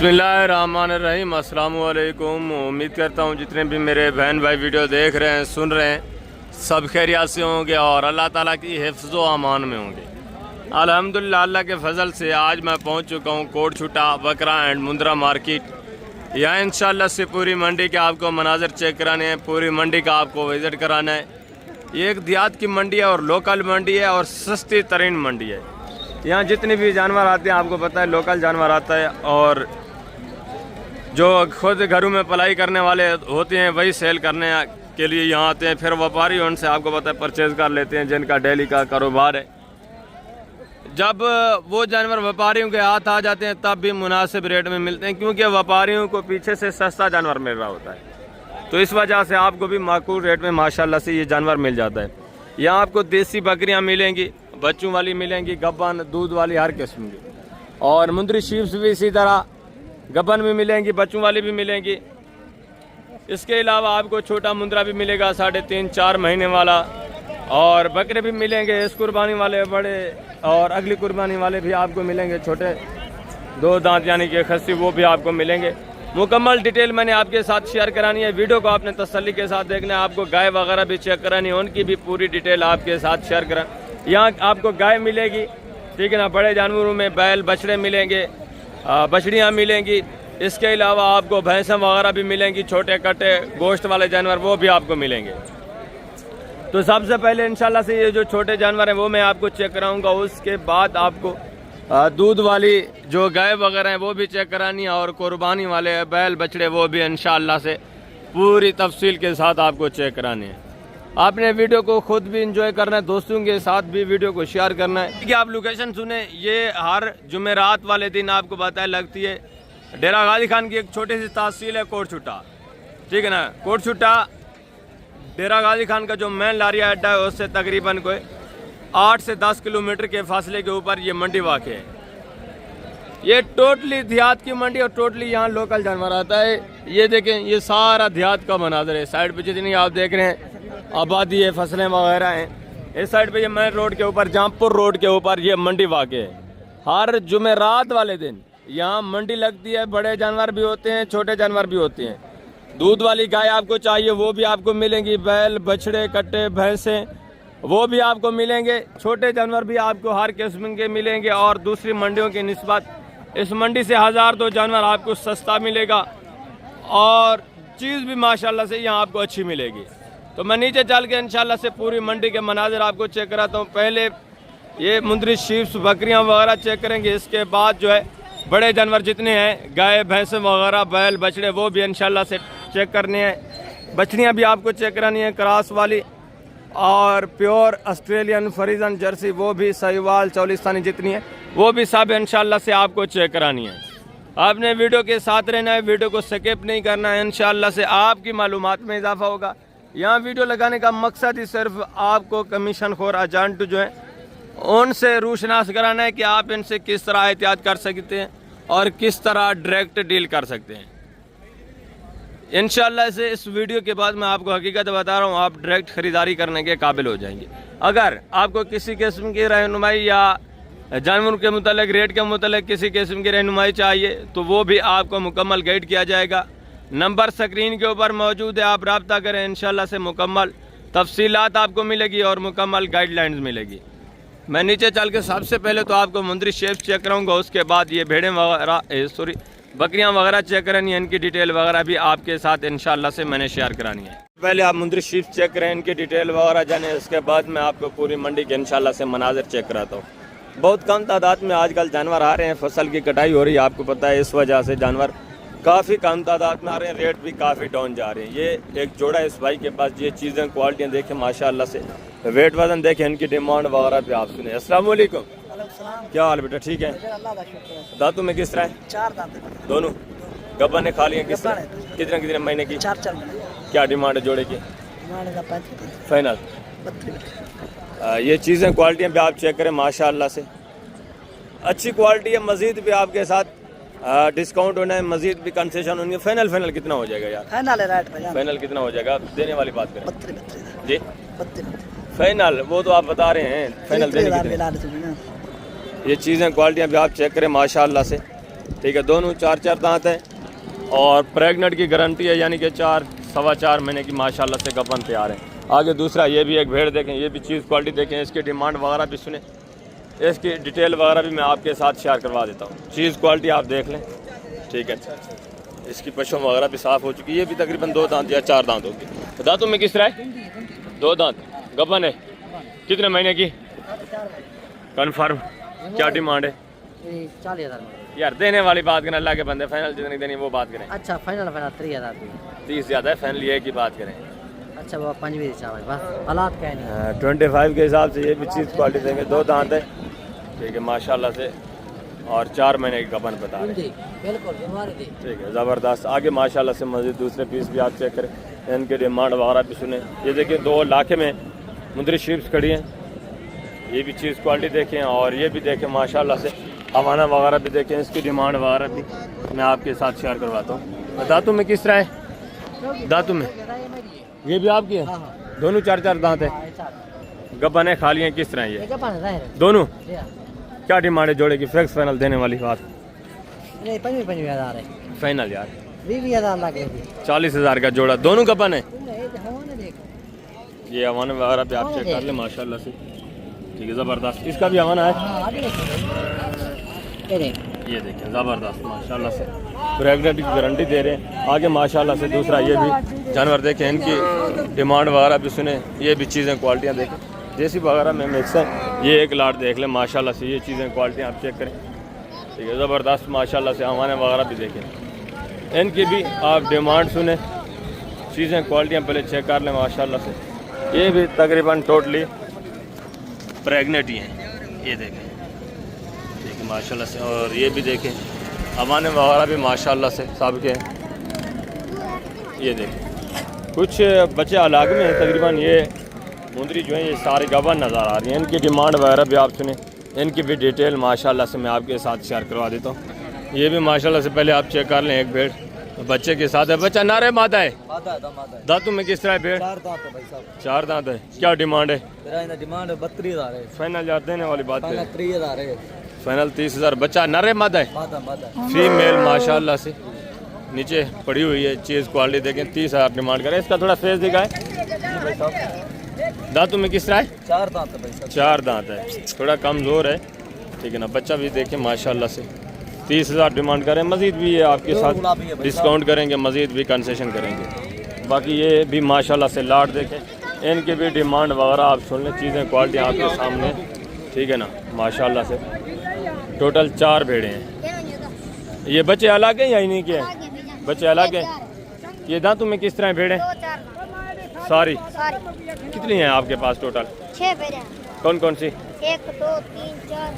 बिस्मिल्लाहिर्रहमानिर्रहीम। अस्सलाम वालेकुम। उम्मीद करता हूँ जितने भी मेरे बहन भाई वीडियो देख रहे हैं, सुन रहे हैं, सब खैरियत से होंगे और अल्लाह ताला की हिफ्ज़ व अमान में होंगे। अल्हम्दुलिल्लाह, अल्लाह के फजल से आज मैं पहुँच चुका हूँ कोट छुटा बकरा एंड मुंद्रा मार्केट। यहाँ इंशाल्लाह से पूरी मंडी के आपको मनाज़र चेक कराने हैं, पूरी मंडी का आपको विज़िट कराना है। ये एक देहात की मंडी है और लोकल मंडी है और सस्ती तरीन मंडी है। यहाँ जितने भी जानवर आते हैं आपको पता है, लोकल जानवर आता है और जो खुद घरों में पलाई करने वाले होते हैं वही सेल करने के लिए यहाँ आते हैं। फिर व्यापारी उनसे आपको पता है परचेज़ कर लेते हैं, जिनका डेली का कारोबार है। जब वो जानवर व्यापारियों के हाथ आ जाते हैं तब भी मुनासिब रेट में मिलते हैं, क्योंकि व्यापारियों को पीछे से सस्ता जानवर मिल रहा होता है। तो इस वजह से आपको भी माकूल रेट में माशाल्लाह से ये जानवर मिल जाता है। यहाँ आपको देसी बकरियाँ मिलेंगी, बच्चों वाली मिलेंगी, गब्बन दूध वाली हर किस्म की, और मुंद्री शीप्स भी इसी तरह गब्बन भी मिलेंगी, बच्चों वाली भी मिलेंगी। इसके अलावा आपको छोटा मुंद्रा भी मिलेगा 3.5-4 महीने वाला, और बकरे भी मिलेंगे इस कुर्बानी वाले बड़े, और अगली कुर्बानी वाले भी आपको मिलेंगे छोटे 2 दांत यानी कि खस्सी, वो भी आपको मिलेंगे। मुकम्मल डिटेल मैंने आपके साथ शेयर करानी है। वीडियो को आपने तसल्ली के साथ देखना है। आपको गाय वगैरह भी चेक करानी है, उनकी भी पूरी डिटेल आपके साथ शेयर करा। यहाँ आपको गाय मिलेगी, ठीक है ना, बड़े जानवरों में बैल बछड़े मिलेंगे, बछड़ियाँ मिलेंगी। इसके अलावा आपको भैंसें वगैरह भी मिलेंगी, छोटे कटे गोश्त वाले जानवर वो भी आपको मिलेंगे। तो सबसे पहले इंशाल्लाह से ये जो छोटे जानवर हैं वो मैं आपको चेक कराऊंगा। उसके बाद आपको दूध वाली जो गाय वगैरह हैं वो भी चेक करानी है, और कुर्बानी वाले बैल बछड़े वो भी इंशाल्लाह से पूरी तफसील के साथ आपको चेक करानी है। आपने वीडियो को खुद भी एंजॉय करना है, दोस्तों के साथ भी वीडियो को शेयर करना है। कि आप लोकेशन सुने, ये हर जुमेरात वाले दिन आपको बताया लगती है। डेरा गाजी खान की एक छोटी सी तहसील है कोट छुटा, ठीक है ना। कोट छुटा डेरा गाजी खान का जो मेन लारिया अड्डा है उससे तकरीबन कोई 8 से 10 किलोमीटर के फासले के ऊपर ये मंडी वाक़ है। ये टोटली देहात की मंडी और टोटली यहाँ लोकल जानवर आता है। ये देखें, ये सारा देहात का मनाजर है। साइड पे जितनी आप देख रहे हैं आबादी है, फसलें वगैरह हैं। इस साइड पे ये मेन रोड के ऊपर, जामपुर रोड के ऊपर ये मंडी वाक़ है। हर जुमेरात वाले दिन यहाँ मंडी लगती है। बड़े जानवर भी होते हैं, छोटे जानवर भी होते हैं। दूध वाली गाय आपको चाहिए वो भी आपको मिलेंगी, बैल बछड़े कट्टे भैंसें वो भी आपको मिलेंगे। छोटे जानवर भी आपको हर किस्म के मिलेंगे, और दूसरी मंडियों की निस्बत इस मंडी से 1000-2 जानवर आपको सस्ता मिलेगा, और चीज़ भी माशाल्लाह से यहाँ आपको अच्छी मिलेगी। तो मैं नीचे चल के इंशाल्लाह से पूरी मंडी के मनाजिर आपको चेक कराता हूँ। पहले ये मुंद्री शीप्स बकरियाँ वगैरह चेक करेंगे, इसके बाद जो है बड़े जानवर जितने हैं गाय भैंसें वगैरह बैल बछड़े वो भी इंशाल्लाह से चेक करने हैं। बछड़ियाँ भी आपको चेक करानी है, क्रॉस वाली और प्योर ऑस्ट्रेलियन फ्रीजन जर्सी वो भी, साहिवाल चौलिस्तानी जितनी है वो भी सब इंशाल्लाह से आपको चेक करानी है। आपने वीडियो के साथ रहना है, वीडियो को स्किप नहीं करना है। इंशाल्लाह से आपकी मालूमात में इजाफा होगा। यहाँ वीडियो लगाने का मकसद ही सिर्फ आपको कमीशन खोर एजेंट जो है उनसे रूशनास कराना है कि आप इनसे किस तरह एहतियात कर सकते हैं और किस तरह डायरेक्ट डील कर सकते हैं। इंशाल्लाह से इस वीडियो के बाद मैं आपको हकीकत बता रहा हूँ, आप डायरेक्ट ख़रीदारी करने के काबिल हो जाएंगे। अगर आपको किसी किस्म की रहनुमाई या जानवरों के मुतालिक रेट के मुतालिक किसी किस्म की रहनुमाई चाहिए तो वो भी आपको मुकम्मल गाइड किया जाएगा। नंबर स्क्रीन के ऊपर मौजूद है, आप रब्ता करें। इंशाल्लाह से मुकम्मल तफसीलात आपको मिलेगी और मुकम्मल गाइडलाइंस मिलेगी। मैं नीचे चल के सबसे पहले तो आपको मुंद्री शेप चेक कराऊंगा, उसके बाद ये भेड़ें वगैरह बकरियां वगैरह चेक करानी है। इनकी डिटेल वगैरह भी आपके साथ इंशाल्लाह से मैंने शेयर करानी है। पहले आप मुंद्री शेप चेक करें, इनकी डिटेल वगैरह जाने, उसके बाद मैं आपको पूरी मंडी के इंशाल्लाह से मनाजिर चेक कराता हूँ। बहुत कम तादाद में आजकल जानवर आ रहे हैं, फसल की कटाई हो रही है आपको पता है, इस वजह से जानवर काफ़ी कम तादाद में आ रहे हैं, रेट भी काफ़ी डाउन जा रहे हैं। ये एक जोड़ा इस भाई के पास, ये चीज़ें क्वालिटियाँ देखें माशाल्लाह से, वेट वजन देखें, इनकी डिमांड वगैरह भी आप सुने। अस्सलाम वालेकुम, क्या हाल बेटा, ठीक है? दांतों में किस तरह है? 4 दांत दोनों। गब्बन ने खा लिया किस तरह? कितने महीने की? 4 महीने। क्या डिमांड है जोड़े की? फाइनल। ये चीज़ें क्वालिटियाँ भी आप चेक करें माशाल्लाह से अच्छी क्वालिटी है। मज़ीद भी आपके साथ डिस्काउंट होना है, मज़ीद भी कंसेशन होनी है। फाइनल कितना हो जाएगा यार? फाइनल कितना हो जाएगा? देने वाली बात करें 32 जी। फाइनल वो तो आप बता रहे हैं, फाइनल देने की। ये चीज़ें क्वालिटियाँ भी आप चेक करें माशाल्लाह से ठीक है, दोनों 4-4 दांत हैं और प्रेगनेंट की गारंटी है, यानी कि 4 सवा 4 महीने की माशाल्लाह से गबन तैयार है। आगे दूसरा ये भी एक भेड़ देखें, ये भी चीज़ क्वालिटी देखें, इसकी डिमांड वगैरह भी सुने, इसकी डिटेल वगैरह भी मैं आपके साथ शेयर करवा देता हूँ। चीज़ क्वालिटी आप देख लें, ठीक है। इसकी पशम वगैरह भी साफ़ हो चुकी है। ये भी तकरीबन 2 दांत या 4 दांत होगी। दांतों में किस तरह है? 2 दांत गबन है। कितने महीने की कन्फर्म? क्या डिमांड है? 40,000 यार देने वाली बात करें, अल्लाह के बंदे, फाइनल जितनी देनी वो बात करें। अच्छा फाइनल 30,000 30 ज़्यादा है, फाइनल ये की बात करें। अच्छा वो 5 चावल बस हालात क्या नहीं। 25 के हिसाब से ये भी चीज़ क्वालिटी देंगे। 2 दांत है, ठीक है माशाल्लाह से, और 4 महीने की गबन बता रहे हैं। बिल्कुल ठीक है, ज़बरदस्त। आगे माशाल्लाह से मज़ीद दूसरे पीस भी आप चेक करें, इनके डिमांड वगैरह भी सुने। ये देखिए 2 लाखे में मुंदरी शीप्स खड़ी हैं, ये भी चीज़ क्वालिटी देखें और ये भी देखें माशाल्लाह से, हवाना वगैरह भी देखें, इसकी डिमांड वगैरह भी मैं आपके साथ शेयर करवाता हूँ। दांतों में किस तरह है? दांतों में ये भी आपकी है? दोनों 4-4 दांत है, गबन है, खाली है, किस तरह ये दोनों? क्या डिमांड है जोड़े की? फिक्स फाइनल देने वाली बात? 25,000 है फाइनल यार। 20,000 लगे 40,000 का जोड़ा, दोनों गबन है। ये हवाना वगैरह पे आप चेक कर ले माशाल्लाह से, ठीक है ज़बरदस्त। इसका भी हवाना है, ये देखें ज़बरदस्त माशाल्लाह से, प्रेगनेंट की गारंटी दे रहे हैं। आगे माशाल्लाह से दूसरा ये भी जानवर देखें, इनकी डिमांड वगैरह भी सुने, ये भी चीज़ें क्वालिटियाँ देखें, जैसी वगैरह में मिक्स है। ये एक लाट देख लें माशाल्लाह से, ये चीज़ें क्वालिटियाँ आप चेक करें, ठीक है ज़बरदस्त माशाल्लाह से। हमारे वगैरह भी देखें, इनकी भी आप डिमांड सुने, चीज़ें क्वालिटियाँ पहले चेक कर लें माशाल्लाह से। ये भी तकरीबन टोटली प्रेगनेंट ही हैं, ये देखें, ठीक है माशाल्लाह से। और ये भी देखें हमारे वगैरह भी माशाल्लाह से सब के हैं, ये देखें। कुछ बच्चे अलग में हैं, तकरीबन ये मुंदरी जो है ये सारी गबन नज़र आ रही हैं। इनकी डिमांड वगैरह भी आप सुने, इनकी भी डिटेल माशाल्लाह से मैं आपके साथ शेयर करवा देता हूँ। ये भी माशाल्लाह से पहले आप चेक कर लें, एक भेड़ बच्चे के साथ है। बच्चा नारे मादा है? दांतों में किस तरह है भेड़? 4 दांत है भाई साहब। 4 दांत है। क्या डिमांड है? मेरा डिमांड 32,000 है। फाइनल यार देने वाली बात है? 30,000 है फाइनल 30,000। बच्चा नरे मादा है? मादा फीमेल माशाल्लाह से नीचे पड़ी हुई है, चीज़ क्वालिटी देखें, 30,000 डिमांड करें। इसका थोड़ा फेस दिखाए। दांतों में किस तरह है? 4 दांत है भाई साहब। 4 दांत है, थोड़ा कमज़ोर है, ठीक है ना। बच्चा भी देखें माशाल्लाह से, 30,000 डिमांड करें। मज़ीद भी ये आपके साथ डिस्काउंट करेंगे, मज़ीद भी कंसेशन करेंगे। बाकी ये भी माशाल्लाह से लाट देखें, इनकी भी डिमांड वगैरह आप सुन लें, चीज़ें क्वालिटी आपके सामने, ठीक है ना माशाल्लाह से। टोटल 4 भेड़े हैं। ये बच्चे अलग हैं या इन्हीं के हैं? बच्चे अलग हैं। ये दांतों में किस तरह भेड़े? सारी। कितनी हैं आपके पास टोटल? 6 भेड़े। कौन कौन सी? 1 2 3 4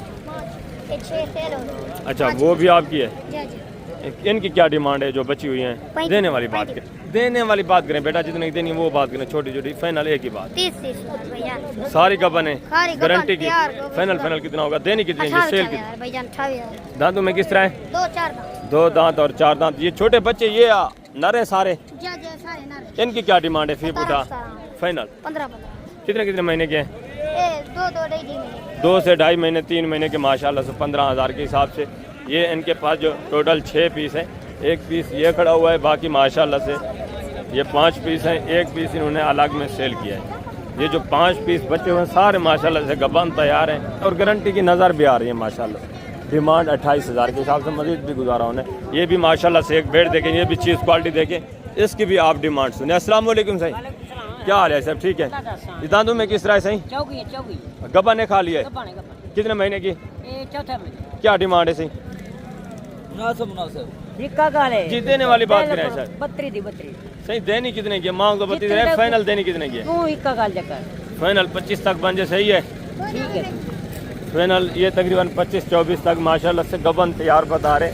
5 6 7। अच्छा वो भी आपकी है? जी। इनकी क्या डिमांड है जो बची हुई हैं? देने वाली बात करें, देने वाली बात करें बेटा, जितनी देनी वो बात करें, छोटी छोटी फाइनल एक ही बात। 30 भैया। सारी गबन है, गारंटी की। तैयार। फाइनल कितना होगा? देनी कितनी है? सेल की? भैया 28,000। दांतों में किस तरह है? 2 4 दांत। 2 दांत और 4 दांत। ये छोटे बच्चे ये नर हैं सारे? जी सारे नर। इनकी क्या डिमांड है? फी पूछा फाइनल 15 कितने महीने के हैं? 2 2 महीने। 2 से 2.5 महीने 3 महीने के माशाल्लाह से 15,000 के हिसाब से। ये इनके पास जो टोटल 6 पीस हैं, एक पीस ये खड़ा हुआ है, बाकी माशाल्लाह से ये 5 पीस हैं, एक पीस इन्होंने अलग में सेल किया है। ये जो 5 पीस बचे हुए हैं सारे माशाल्लाह से गबन तैयार हैं और गारंटी की नज़र भी आ रही है माशाल्लाह। डिमांड 28,000 के हिसाब से, मज़ीद भी गुजारा होने। ये भी माशाल्लाह से एक भेड़ देखें, ये भी चीज़ क्वालिटी देखें, इसकी भी आप डिमांड सुने। अस्सलाम वालेकुम सही, क्या हाल है सब? ठीक है। ये दांतों में किस तरह सही? चौकी गबन है, खाली है? कितने महीने की? चौथा में। क्या डिमांड है सही? मुनासिब जी देने वाली बात करें सर। 32 सही देनी कितने की? मांग तो 32 है, फाइनल देनी कितने की? फाइनल 25 तक बन जाए, सही है? ठीक है। फाइनल ये तकरीबन 25-24 तक माशाल्लाह से गबन तैयार बता रहे।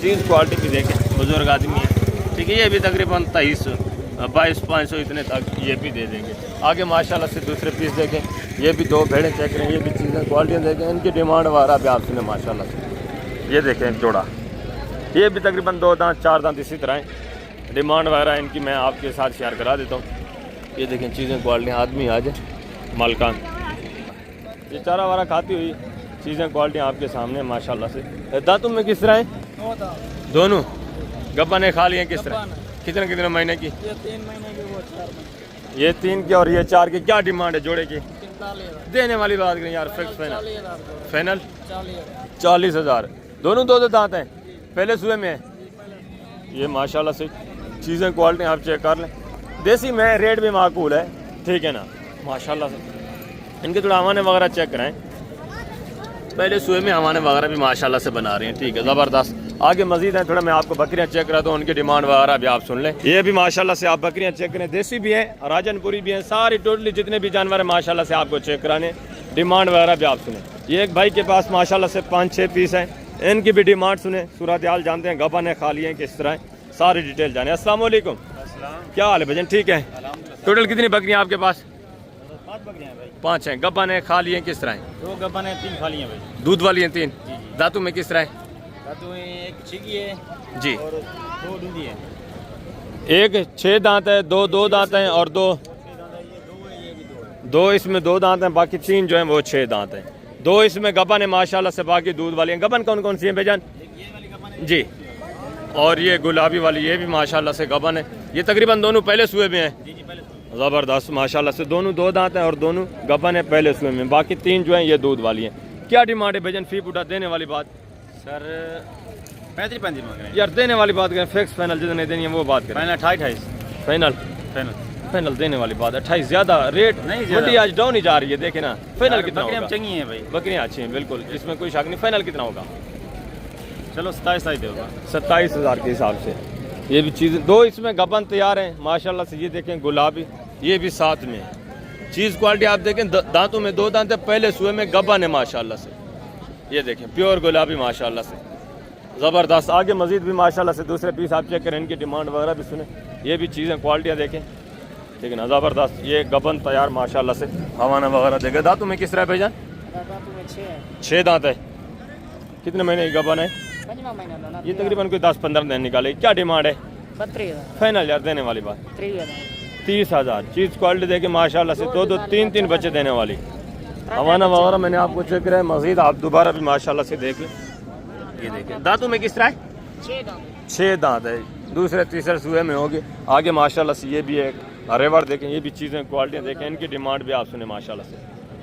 चीज़ क्वालिटी भी देखें, बुजुर्ग आदमी है, ठीक है। ये भी तकरीबन 23-22-500 इतने तक ये भी दे देंगे। आगे माशाल्लाह से दूसरे पीस देखें, ये भी 2 भेड़ें चेक करें, ये भी चीज़ें क्वालिटियाँ देखें, इनकी डिमांड वगैरह भी आप सुने माशाल्लाह से। ये देखें एक जोड़ा, ये भी तकरीबन 2 दांत 4 दांत इसी तरह हैं। डिमांड वगैरह इनकी मैं आपके साथ शेयर करा देता हूँ। ये देखें चीज़ें क्वालिटी, आदमी आज मालकान, ये चारा वारा खाती हुई चीज़ें क्वालिटी आपके सामने माशाल्लाह से। दांतों में किस तरह है? दोनों गब्बन खा लिए किस तरह? कितने कितने महीने की? ये 3 महीने की, वो 4 महीने। ये 3 की और ये 4 की। क्या डिमांड है जोड़े की? देने वाली बात करें यार, फिक्स फाइनल? फाइनल 40,000। दोनों दो दांत हैं, पहले सुबह में है। ये माशाल्लाह से चीज़ें क्वालिटी आप चेक कर लें। देसी में रेट भी माकूल है, ठीक है ना, माशाल्लाह से। इनके थोड़ा हवाने वगैरह चेक कराएं। पहले सुबह में हवाने वगैरह भी माशाल्लाह से बना रही हैं, ठीक है, ज़बरदस्त। आगे मजीद है, थोड़ा मैं आपको बकरियां चेक कराता हूँ, उनकी डिमांड वगैरह भी आप सुन लें। ये भी माशाल्लाह से आप बकरियां चेक करें, देसी भी हैं, राजनपुरी भी हैं, सारी टोटली जितने भी जानवर हैं माशाल्लाह से आपको चेक कराने, डिमांड वगैरह भी आप सुने। ये एक भाई के पास माशाल्लाह से 5-6 पीस हैं, इनकी भी डिमांड सुने, सूरत हाल जानते हैं, गबन है, खाली हैं, किस तरह है, सारी डिटेल जाने। अस्सलाम वालेकुम, क्या हाल है भजन? ठीक है। टोटल कितनी बकरियां आपके पास? 5 बकरियां हैं भाई। 5 हैं। गबन है, खाली हैं, किस तरह है? 2 गब्बन है, 3 खाली हैं भाई। दूध वाली हैं 3। दांतों में किस तरह है? दांतों में एक छिगी है जी, और 2 दूधी है। एक 6 दांत है, 2 दांत हैं और 2 इसमें 2 दांत हैं, बाकी 3 जो हैं वो 6 दांत हैं। 2 इसमें गबन है माशाल्लाह से, बाकी दूध वाली हैं। गबन कौन कौन सी हैं भाईजान? जी, और ये गुलाबी वाली ये भी माशाल्लाह से गबन है। ये तकरीबन दोनों पहले सुबह में हैं, ज़बरदस्त माशाल्लाह से। दोनों 2 दांत हैं और दोनों गबन है पहले सुबह में, बाकी 3 जो हैं ये दूध वाली हैं। क्या डिमांड है भाईजान? फी उठा देने वाली बात सर 35 मांग रहे हैं यार, देने वाली बात करें, फिक्स फाइनल जितने देनी है वो बात करें। फाइनल 28। फाइनल फाइनल देने वाली बात है। 28 ज़्यादा रेट नहीं, मंडी आज डाउन ही जा रही है, देखे ना। फाइनल कितना बकरियां होगा? चंगी हैं भाई, बकरियां अच्छी हैं बिल्कुल, इसमें कोई शक नहीं। फाइनल कितना होगा? चलो 27 देगा। 27,000 के हिसाब से। ये भी चीज़ 2 इसमें गबन तैयार हैं माशाल्लाह से। ये देखें गुलाबी, ये भी साथ में है। चीज़ क्वालिटी आप देखें, दांतों में 2 दांत है, पहले सुबह में गबन है माशाल्लाह से। ये देखें प्योर गुलाबी माशाल्लाह से, ज़बरदस्त। आगे मजीद भी माशाल्लाह से दूसरे पीस आप चेक करें, इनकी डिमांड वगैरह भी सुने। ये भी चीज़ें क्वालिटियाँ देखें, ठीक है ना, ज़बरदस्त। ये गबन तैयार माशाल्लाह से, हवाना वगैरह देखें। दांतों में किस तरह है भाईजान? दांतों में 6 है। 6 दांत है। कितने महीने की गबन है? 5वां महीना ना। ये तकरीबन कोई 10-15 दिन निकाले। क्या डिमांड है? 32,000। फाइनल यार देने वाली बात 30,000। 30,000। चीज़ क्वालिटी देखे माशाल्लाह से, 2-2, 3-3 बच्चे देने वाली। हवाना वगैरह मैंने आपको चेक कराया, मजीद आप दोबारा भी माशाल्लाह से देख लें। ये देखें दांतों में किस तरह है? 6 दांत। 6 दांत है, दूसरे तीसरे सुबह में होगी। आगे माशाल्लाह से ये भी एक रेवर देखें, ये भी चीज़ें क्वालिटियाँ देखें, इनकी डिमांड भी आप सुने माशाल्लाह से।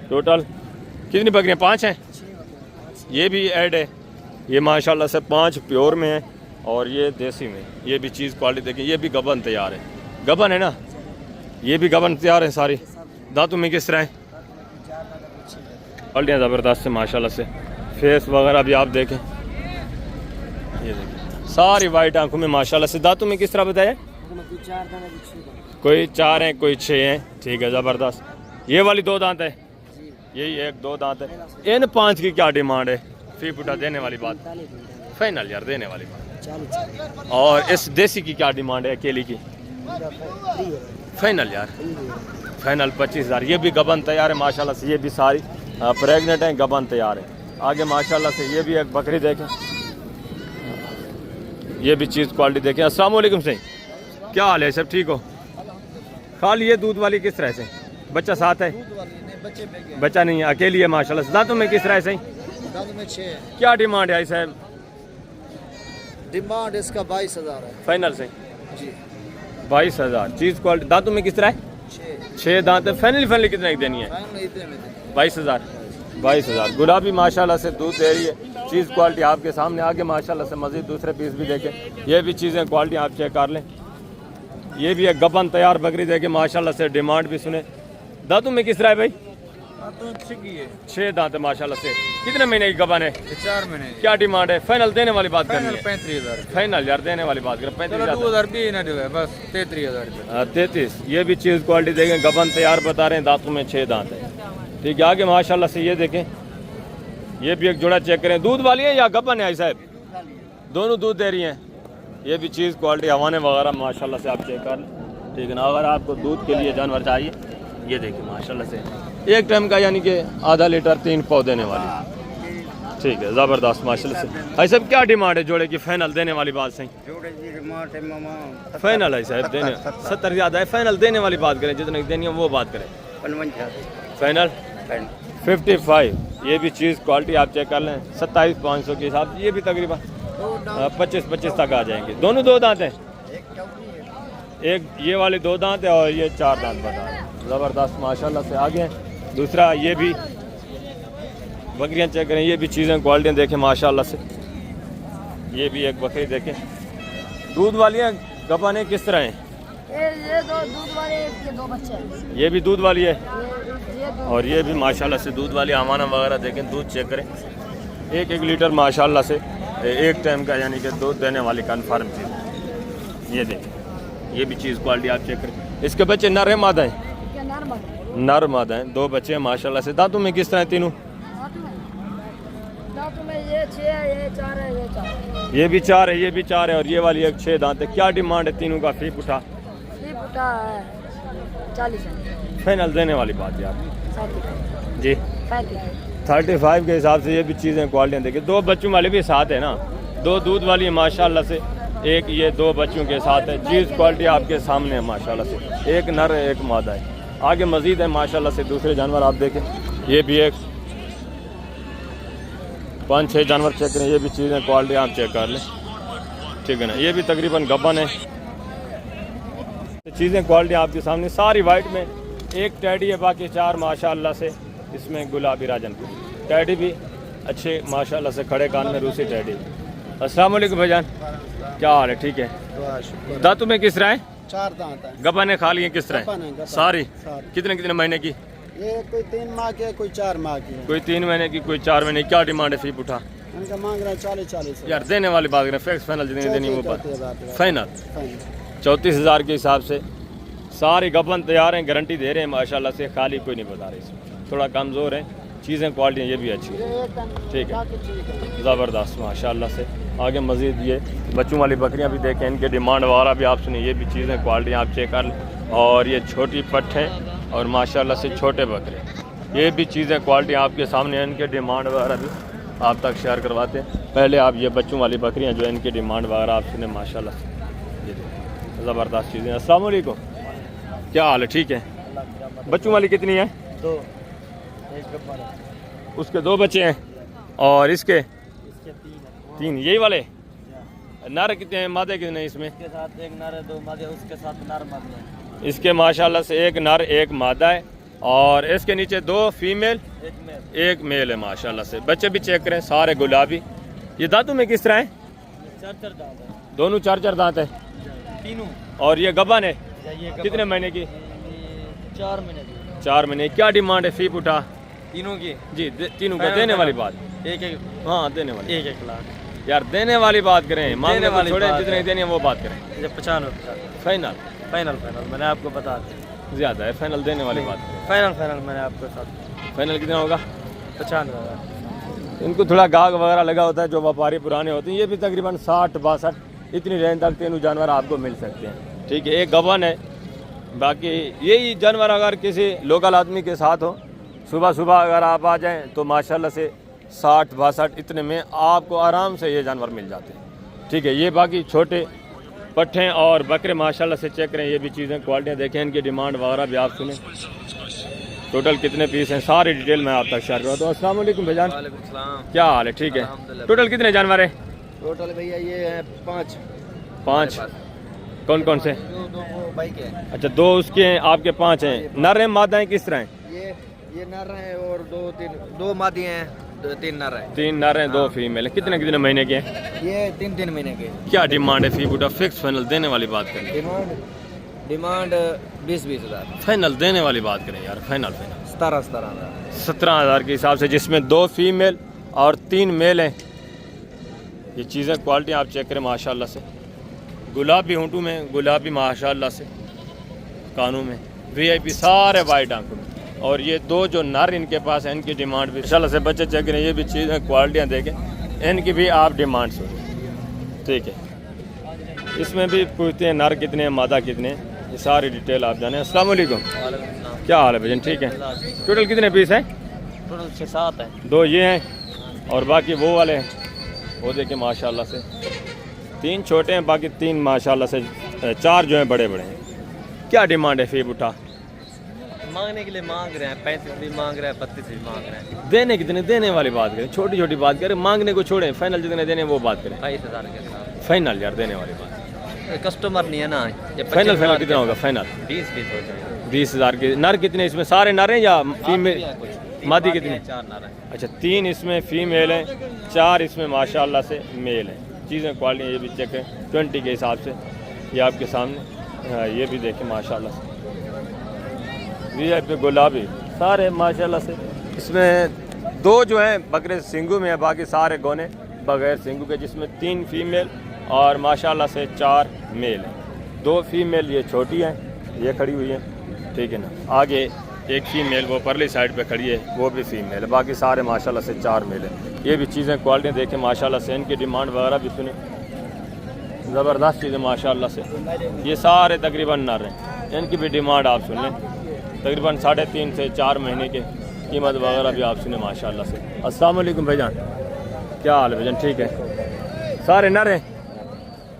टोटल कितनी बकरियाँ? 5 हैं। ये भी ऐड है, ये माशाल्लाह से 5 प्योर में है और ये देसी में। ये भी चीज़ क्वालिटी देखें, ये भी गबन तैयार है। गबन है ना, ये भी गबन तैयार है सारी। दांतों में किस तरह है? क्वालिटियाँ ज़बरदस्त है माशाल्लाह से। फेस वगैरह भी आप देखें, ये देखें सारी वाइट आंखों में माशाल्लाह से। दांतों में किस तरह बताया? कोई 4 हैं, कोई 6 हैं, ठीक है, ज़बरदस्त। ये वाली 2 दांत है, यही 1-2 दांत है। इन 5 की क्या डिमांड है? फी पुटा देने वाली बात फाइनल यार, देने वाली बात। और इस देसी की क्या डिमांड है अकेली की? फाइनल यार, फाइनल 25,000। ये भी गबन तैयार है माशाल्लाह से, ये भी सारी प्रेग्नेंट हैं, गबन तैयार है। आगे माशाल्लाह से ये भी एक बकरी देखें, ये भी चीज़ क्वालिटी देखें। अस्सलाम वालेकुम सही, क्या हाल है? सब ठीक हो? खाली ये दूध वाली किस तरह से? बच्चा साथ है? बच्चा नहीं है, अकेली है माशाल्लाह से। दांतों में किस तरह से? दांतों में 6 है। क्या डिमांड है साहब? डिमांड इसका 22,000 है फाइनल से जी। 22,000। चीज़ क्वालिटी दांतों में किस तरह है? 6 दांत है। फाइनल कितने की देनी है? 22,000। 22,000। गुलाबी माशाल्लाह से दूध दे रही है। चीज़ क्वालिटी आपके सामने। आगे माशाल्लाह से मजीद दूसरे पीस भी देखें, ये भी चीज़ें क्वालिटी आप चेक कर लें। ये भी एक गबन तैयार बकरी देखे माशाल्लाह से, डिमांड भी सुने। दांतों में किस तरह है भाई? 6 दांत है माशाल्लाह से। कितने महीने की गबन है? 4 महीने। क्या डिमांड है? फाइनल देने वाली बात करनी है। 35,000। फाइनल यार देने वाली बात करें, 35,000 2,000 भी ना देगा, बस 33,000। 33। ये भी चीज़ क्वालिटी देखें, गबन तैयार बता रहे हैं, दांतों में 6 दांत है, ठीक है। आगे माशाल्लाह से ये देखें, ये भी एक जोड़ा चेक करें। दूध वाली है या गबन है साहब? दोनों दूध दे रही हैं। ये भी चीज़ क्वालिटी हवाने वगैरह माशाल्लाह से आप चेक कर लें, ठीक है ना। अगर आपको दूध के लिए जानवर चाहिए, ये देखिए माशाल्लाह से एक टाइम का यानी कि आधा लीटर 3 पाव देने वाली, ठीक है, ज़बरदस्त माशाल्लाह से। भाई साहब क्या डिमांड है जोड़े की? फाइनल देने वाली बात सही? जोड़े की डिमांड है मामा फाइनल है साहब, देने 70 ज़्यादा है। फाइनल देने वाली बात करें, जितने देनी है वो बात करें। 55। फाइनल 55। ये भी चीज़ क्वालिटी आप चेक कर लें, 27,500 के हिसाब से। ये भी तकरीबन 25-25 तक आ जाएंगे। दोनों 2 दांत हैं, एक ये वाले 2 दांत है और ये 4 दांत बता रहे हैं। ज़बरदस्त माशाल्लाह से आगे हैं। दूसरा ये भी बकरियां चेक करें, ये भी चीज़ें क्वालिटियाँ देखें माशाल्लाह से। ये भी एक बकरी देखें, दूध वाली हैं, गपाने किस तरह हैं? ये 2 दूध वाले, ये 2 बच्चे हैं। ये भी दूध वाली है ये 2 और ये भी माशाल्लाह से दूध वाली। आमाना वगैरह देखें, दूध चेक करें, 1-1 लीटर माशाल्लाह से एक टाइम का, यानी कि दूध देने वाली कन्फर्म चीज़। ये देखें, ये भी चीज़ क्वालिटी आप चेक करें। इसके बच्चे नर है मादा हैं? नर मादा हैं, 2 बच्चे हैं माशाल्लाह से। दांतों में किस तरह है तीनों? दांतों में ये 6 है, ये 4 है, ये 4 है। ये भी 4 है, ये भी 4 है और ये वाली एक 6 दांत है। क्या डिमांड है तीनों का? फी पुठा ये पुटा है 40 है। फाइनल देने वाली बात यार 37 जी। 35 35 के हिसाब से ये भी चीज़ें क्वालिटियाँ देखिए। 2 बच्चों वाले भी साथ है ना, 2 दूध वाली है माशाल्लाह से, एक ये 2 बच्चों के साथ है। चीज़ क्वालिटी आपके सामने है माशाल्लाह से, एक नर है एक मादा है। आगे मज़ीद है माशाल्लाह से दूसरे जानवर आप देखें, ये भी एक 5-6 जानवर चेक करें। ये भी चीज़ें क्वालिटी आप चेक कर लें, ठीक है ना। ये भी तकरीबन गब्बन है। चीज़ें क्वालिटी आपके सामने सारी वाइट में। एक टैडी है, बाकी 4 माशाल्लाह से इसमें गुलाबी राजनपुर। टैडी भी अच्छे माशाल्लाह से, खड़े कान में रूसी टैडी। अस्सलाम वालेकुम भाईजान, क्या हाल है? ठीक है। दांतों में किस तरह है? 4 दांत है। गब्बा ने खा लिए किस तरह गब्बन है? है, सारी सारी। कितने महीने की? ये कोई 3 माह की है, कोई 4 माह की है। कोई 3 महीने की, कोई 4 महीने की। क्या डिमांड है फी पुठा? उनका मांग रहा है 40 यार देने वाली बात करें, फिक्स फाइनल जितनी देनी वो बात 34,000 फाइनल। 34,000 के हिसाब से सारी गबन तैयार हैं, गारंटी दे रहे हैं माशाल्लाह से। खाली कोई नहीं बता रहे, इसमें थोड़ा कमज़ोर है। चीज़ें क्वालिटी ये भी अच्छी है, ठीक है, ज़बरदस्त माशाल्लाह से। आगे मज़ीद ये बच्चों वाली बकरियां भी देखें, इनके डिमांड वगैरह भी आप सुनिए। ये भी चीज़ें क्वालिटी आप चेक कर लें। और ये छोटी पट्ट है और माशाल्लाह से छोटे बकरे, ये भी चीज़ें क्वालिटी आपके सामने हैं। इनके डिमांड वगैरह भी आप तक शेयर करवाते हैं। पहले आप ये बच्चों वाली बकरियाँ जो है इनकी डिमांड वगैरह आप सुने माशाल्लाह से। ये ज़बरदस्त चीज़ें। अस्सलाम वालेकुम, क्या हाल है? ठीक है। बच्चों वाली कितनी है? 2 उसके 2 बच्चे हैं और इसके इसके 3। यही वाले नर कितने हैं, मादे कितने हैं इसमें? इसके साथ एक नर है, 2 मादे, उसके साथ नर मादे। इसके माशाल्लाह से एक नर एक मादा है और इसके नीचे 2 फीमेल एक मेल है माशाल्लाह से। बच्चे भी चेक करें, सारे गुलाबी। ये दांतों में किस तरह है? 4 दांत है, दोनों 4 दांत है तीनों। और ये गबन है ये कितने महीने की? 4 महीने की। 4 महीने। क्या डिमांड है फी पुठा? तीनों की जी तीनों का देने वाली बात। एक हाँ देने वाली 1 लाख। यार देने वाली बात करें, मांगने वाली छोड़े, बात जितने है। देनी है वो बात करें। 95 फाइनल फाइनल मैंने आपको बता दिया। ज़्यादा है, फाइनल देने वाली बात करें। फाइनल मैंने आपको साथ। फाइनल कितना होगा? 95,000। इनको थोड़ा गाग वगैरह लगा होता है, जो व्यापारी पुराने होते हैं। ये भी तकरीबन 60-62 इतनी रेंज तक तीनों जानवर आपको मिल सकते हैं, ठीक है। एक गबन है, बाकी यही जानवर अगर किसी लोकल आदमी के साथ हो, सुबह सुबह अगर आप आ जाएं तो माशाल्लाह से 60-62 इतने में आपको आराम से ये जानवर मिल जाते हैं, ठीक है। ये बाकी छोटे पट्ठे और बकरे माशाल्लाह से चेक करें। ये भी चीज़ें क्वालिटियाँ देखें, इनकी डिमांड वगैरह भी आप सुने। टोटल कितने पीस हैं सारी डिटेल मैं आप तक शेयर करता हूँ। अस्सलाम वालेकुम भाईजान, क्या हाल है? ठीक है। टोटल कितने जानवर हैं? टोटल भैया ये है 5 कौन कौन से? 2 बाइक है। अच्छा 2 उसके हैं, आपके 5 हैं। नर हैं मादा हैं किस तरह हैं? ये नर है और 2 मादी हैं, 3 नर है। 3 नर हैं 2 फीमेल हैं। कितने महीने के हैं? ये 3 महीने के। क्या डिमांड है फी बूटा? फिक्स फाइनल देने वाली बात करें। डिमांड 20 हज़ार। फाइनल देने वाली बात करें यार, फाइनल 17,000 के हिसाब से, जिसमें 2 फीमेल और 3 मेल हैं। ये चीज़ें क्वालिटी आप चेक करें माशाल्लाह से। गुलाबी होंठों में, गुलाबी माशाल्लाह से, कानों में VIP सारे वाइट आंखों में। और ये 2 जो नर इनके पास हैं, इनकी डिमांड भी माशाल्लाह से बच्चे चेक करें। ये भी चीज़ें क्वालिटियाँ देखें, इनकी भी आप डिमांड सुनिए, ठीक है। इसमें भी पूछते हैं नर कितने हैं, मादा कितने हैं, ये सारी डिटेल आप जाने। अस्सलाम वालेकुम, क्या हाल है भजन? ठीक है। टोटल कितने पीस हैं? टोटल 6-7 है। 2 ये हैं और बाकी वो वाले हैं, वो देखें माशाल्लाह से। 3 छोटे हैं, बाकी 3 माशाल्लाह से 4 जो हैं बड़े बड़े हैं। क्या डिमांड है फी उठा? मांगने के लिए मांग रहे हैं, 35 भी मांग रहे हैं, 32 भी मांग रहे हैं। देने कितने, देने वाली बात करें, छोटी छोटी बात करें, मांगने को छोड़ें, फाइनल जितने देने वो बात करें। 22,000 के साथ फाइनल यार देने वाली बात। कस्टमर नहीं है ना ये। फाइनल फाइनल कितना होगा फाइनल? 20 हो जाएगा। 20,000 के। नर कितने इसमें, सारे नर हैं या फीमेल? मादी कितनी? 4 नर है। अच्छा 3 इसमें फीमेल हैं, 4 इसमें माशाल्लाह से मेल हैं। चीज़ें क्वालिटी ये भी चेक है 20 के हिसाब से, ये आपके सामने। हाँ ये भी देखें माशाल्लाह से, ये पे गुलाबी सारे माशाल्लाह से। इसमें 2 जो हैं बकरे सिंगू में है, बाकी सारे गोने बगैर सिंगू के, जिसमें 3 फीमेल और माशाल्लाह से 4 मेल हैं। 2 फीमेल ये छोटी हैं, ये खड़ी हुई हैं, ठीक है ना। आगे एक फीमेल वो परली साइड पे खड़ी है, वो भी फीमेल है, बाकी सारे माशाल्लाह से 4 मेल हैं। ये भी चीज़ें क्वालिटी देखें माशाल्लाह से, इनकी डिमांड वगैरह भी सुनी, ज़बरदस्त चीज़ें माशाल्लाह से। ये सारे तकरीबन नर हैं, इनकी भी डिमांड आप सुन लें, तकरीबन 3.5 से 4 महीने के कीमत वगैरह भी आप सुने माशाल्लाह से। अस्सलाम वालेकुम भाईजान, क्या हाल है भाईजान? ठीक है, सारे नर हैं।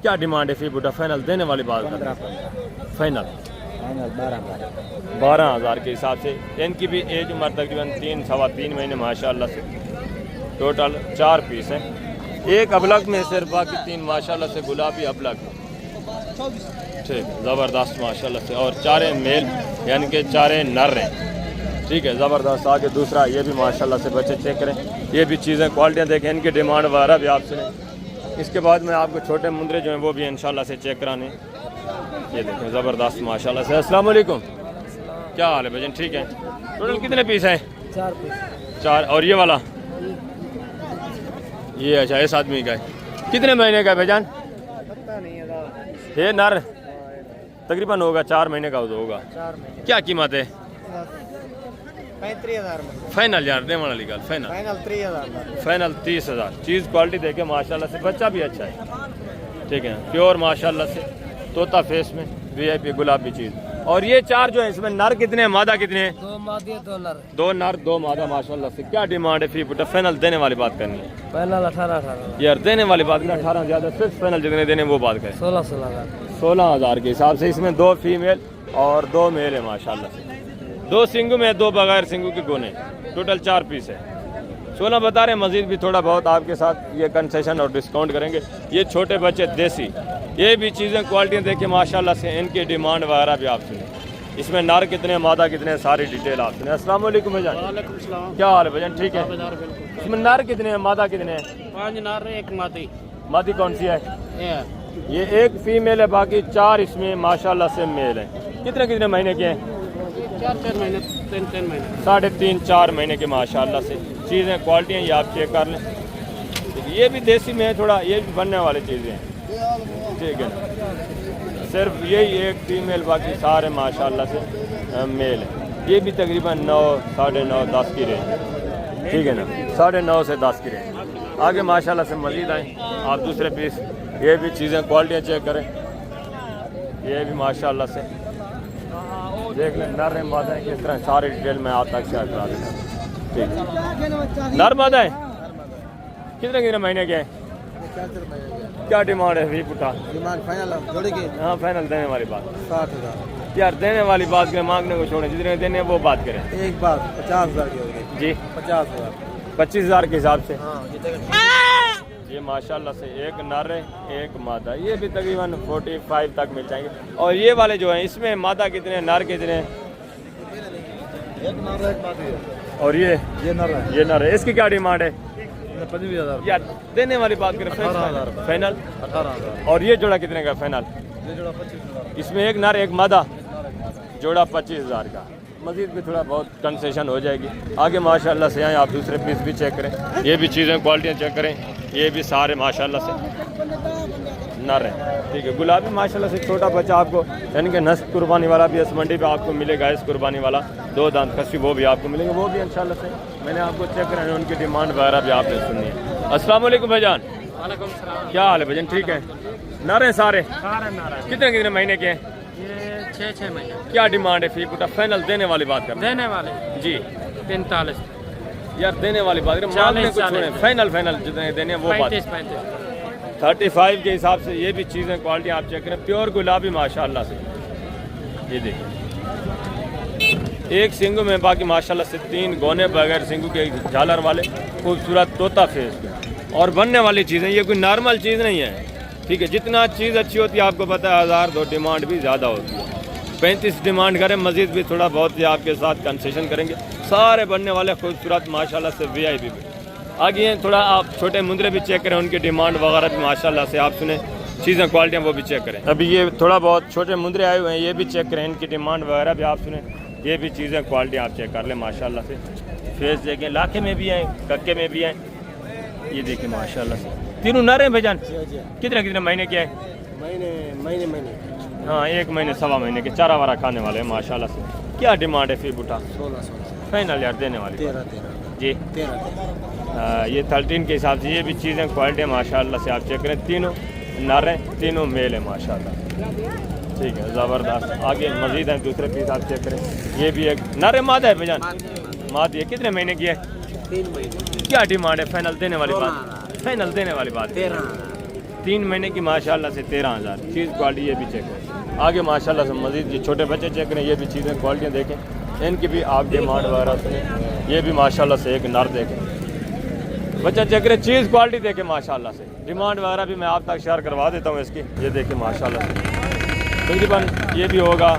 क्या डिमांड है फी बूटा? फाइनल देने वाली बात कर रहे हैं, फाइनल 12,000 के हिसाब से। इनकी भी एज उम्र तकरीबन 3 सवा 3 महीने माशाल्लाह से। टोटल 4 पीस हैं, एक अबलग में सिर्फ, बाकी 3 माशाल्लाह से गुलाबी अबलग। ठीक, ज़बरदस्त माशाल्लाह से। और 4 मेल यानी कि 4 नर हैं, ठीक है, ज़बरदस्त। आगे दूसरा ये भी माशाल्लाह से, बच्चे चेक करें, ये भी चीज़ें क्वालिटियाँ देखें, इनकी डिमांड वगैरह भी आप सुने। इसके बाद में आपको छोटे मुंदरे जो हैं वो भी इंशाल्लाह से चेक कराने। ये देखें ज़बरदस्त माशाल्लाह से। अस्सलाम वालेकुम, क्या हाल है भाईजान? ठीक है। टोटल कितने पीस हैं? 4 पीस। 4। और ये वाला ये अच्छा इस आदमी का है, कितने महीने का है भाईजान? पता नहीं है, ये नर तकरीबन होगा 4 महीने का होगा। 4 महीने। क्या कीमत है? 35,000 में फाइनल यार देने वाला निकाल, फाइनल फाइनल 3,000। फाइनल 30,000। चीज़ क्वालिटी देखे माशाल्लाह से, बच्चा भी अच्छा है, ठीक है, प्योर माशाल्लाह से, तोता फेस में, VIP गुलाबी चीज़। और ये 4 जो है इसमें नर कितने हैं, मादा कितने हैं? 2 मादी 2 नर। 2 नर 2 मादा माशाल्लाह से। क्या डिमांड है फी बूटा? फाइनल देने वाली बात करनी है फाइनल 18 यार, देने वाली बात करें 18 ज़्यादा, फिक्स फाइनल जितने देने वो बात करें। 16,000 16,000 के हिसाब से। इसमें 2 फीमेल और 2 मेल है माशाल्लाह से। 2 सिंगू में, 2 बगैर सिंगू के गोने, टोटल 4 पीस है। 16 बता रहे हैं, मजीद भी थोड़ा बहुत आपके साथ ये कंसेशन और डिस्काउंट करेंगे। ये छोटे बच्चे देसी, ये भी चीज़ें क्वालिटियाँ देखें माशाल्लाह से, इनकी डिमांड वगैरह भी आप सुने। इसमें नर कितने, मादा कितने, सारी डिटेल आप सुने। अस्सलाम वालेकुम भाईजान, क्या हाल है भाईजान? ठीक है। इसमें नर कितने हैं, मादा कितने हैं? 5 नर 1 मादी। मादी कौन सी है? ये 1 फीमेल है, बाकी 4 इसमें माशाल्लाह से मेल हैं। कितने कितने महीने के हैं? 4 महीने 3 महीने। 3.5-4 महीने के माशाल्लाह से। चीज़ें क्वालिटियाँ ये आप चेक कर लें। ये भी देसी में है थोड़ा, ये भी बनने वाली चीज़ें हैं, ठीक है ना। सिर्फ यही 1 फीमेल, बाकी सारे माशाल्लाह से मेल है। ये भी तकरीबन 9, 9.5, 10 की रेंज, ठीक है ना, 9.5 से 10 की रेंज। आगे माशाल्लाह से मज़ीद आए आप दूसरे पीस, ये भी चीज़ें क्वालिटियाँ चेक करें, ये भी माशाल्लाह से देख लें। नर मादा है किस तरह, सारी डिटेल में आप तक शेयर करा देना, ठीक है। नर मादा है कितने कितने महीने के हैं? 4 महीने। क्या डिमांड है वी पुटा? डिमांड फाइनल जोड़ी की? हाँ फाइनल देने वाली बात। 60,000 यार देने वाली बात करें, मांगने को छोड़ें, जितने देने हैं वो बात करें। एक बात 50,000 की होगी जी, 50,000। 25,000 के हिसाब से। हाँ ये माशाल्लाह से 1 नर है 1 मादा, ये भी तकरीबन 45 तक मिल जाएंगे। और ये वाले जो हैं इसमें मादा कितने, नर कितने? एक नर 1 मादी है। और ये नर है। ये नर है, इसकी क्या डिमांड है? 25,000 यार देने वाली बात करें, 18,000 फाइनल। 18,000। और ये जोड़ा कितने का फाइनल? ये जोड़ा 25,000। इसमें 1 नर 1 मादा, जोड़ा 25,000 का। मज़ीद भी थोड़ा बहुत कंसेशन हो जाएगी। आगे माशाल्लाह से आए आप दूसरे पीस भी चेक करें, ये भी चीज़ें क्वालिटियाँ चेक करें, ये भी सारे माशाल्लाह से नर है, ठीक है। गुलाबी माशाल्लाह से छोटा बच्चा आपको यानी कि नस्ल कुर्बानी वाला भी इस मंडी पे आपको मिलेगा, इस कुर्बानी वाला 2 दांत खस्सी वो भी आपको मिलेंगे, वो भी इंशाल्लाह से मैंने आपको चेक कराए, उनकी डिमांड वगैरह भी आपने सुननी है। अस्सलाम वालेकुम भाईजान, क्या हाल है भाईजान? ठीक है। नर हैं सारे? कितने कितने महीने के हैं? ये 6 महीने। क्या डिमांड है फी पुटा? फाइनल देने वाली बात कर देने वाले जी। 43। यार देने वाली बात करें, मांगने को छोड़ें, फाइनल जितने देने हैं वो बात। 35 के हिसाब से। ये भी चीज़ें क्वालिटी आप चेक करें, प्योर गुलाबी माशाल्लाह से। ये देखिए एक सिंगू में, बाकी माशाल्लाह से 3 गोने बगैर सिंगू के झालर वाले खूबसूरत तोता फेस पे और बनने वाली चीज़ें, ये कोई नॉर्मल चीज़ नहीं है, ठीक है। जितना चीज़ अच्छी होती है आपको पता है 1000 तो डिमांड भी ज़्यादा होती है। 35 डिमांड करें, मज़ीद भी थोड़ा बहुत ही आपके साथ कंसेशन करेंगे। सारे बनने वाले खूबसूरत माशाल्लाह से VIP भी। आगे हैं थोड़ा आप छोटे मुंदरे भी चेक करें, उनकी डिमांड वगैरह भी माशाल्लाह से आप सुने, चीज़ें क्वालिटियाँ वो भी चेक करें। अभी ये थोड़ा बहुत छोटे मुंदरे आए हुए हैं, ये भी चेक करें, इनकी डिमांड वगैरह भी आप सुने, ये भी चीज़ें क्वालिटी आप चेक कर लें माशाल्लाह से। फेस देखें, लाखे में भी हैं, कक्के में भी हैं, ये देखें माशाल्लाह से। तीनों नर हैं भाईजान? कितने कितने महीने के हैं? महीने हाँ 1 महीने 1.25 महीने के, चारा वारा खाने वाले हैं माशाल्लाह से। क्या डिमांड है फिर बूटा? 16 फाइनल यार देने वाली 13 जी। 13 ये 13 के हिसाब से ये भी चीज़ें क्वालिटी माशाल्लाह से आप चेक करें। तीनों नर हैं, तीनों मेल हैं माशाल्लाह, ठीक है, ज़बरदस्त। आगे मज़ीद हैं, दूसरे पीस आप चेक करें, ये भी एक नर है, मादा है भाईजान? मादी है। कितने महीने की है? 3 महीने। क्या डिमांड है? फाइनल देने वाली बात, फाइनल देने वाली बात। 3 महीने की माशाल्लाह से 13,000। चीज़ क्वालिटी ये भी चेक करें। आगे माशाल्लाह से मज़ीद ये छोटे बच्चे चेक करें, ये भी चीज़ें क्वालिटियाँ देखें, इनकी भी आप डिमांड वगैरह सुने। ये भी माशाल्लाह से एक नर देखें, बच्चा चेक करें, चीज़ क्वालिटी देखें माशाल्लाह से। डिमांड वगैरह भी मैं आप तक शेयर करवा देता हूँ इसकी, ये देखें माशाल्लाह से। तकरीबन ये भी होगा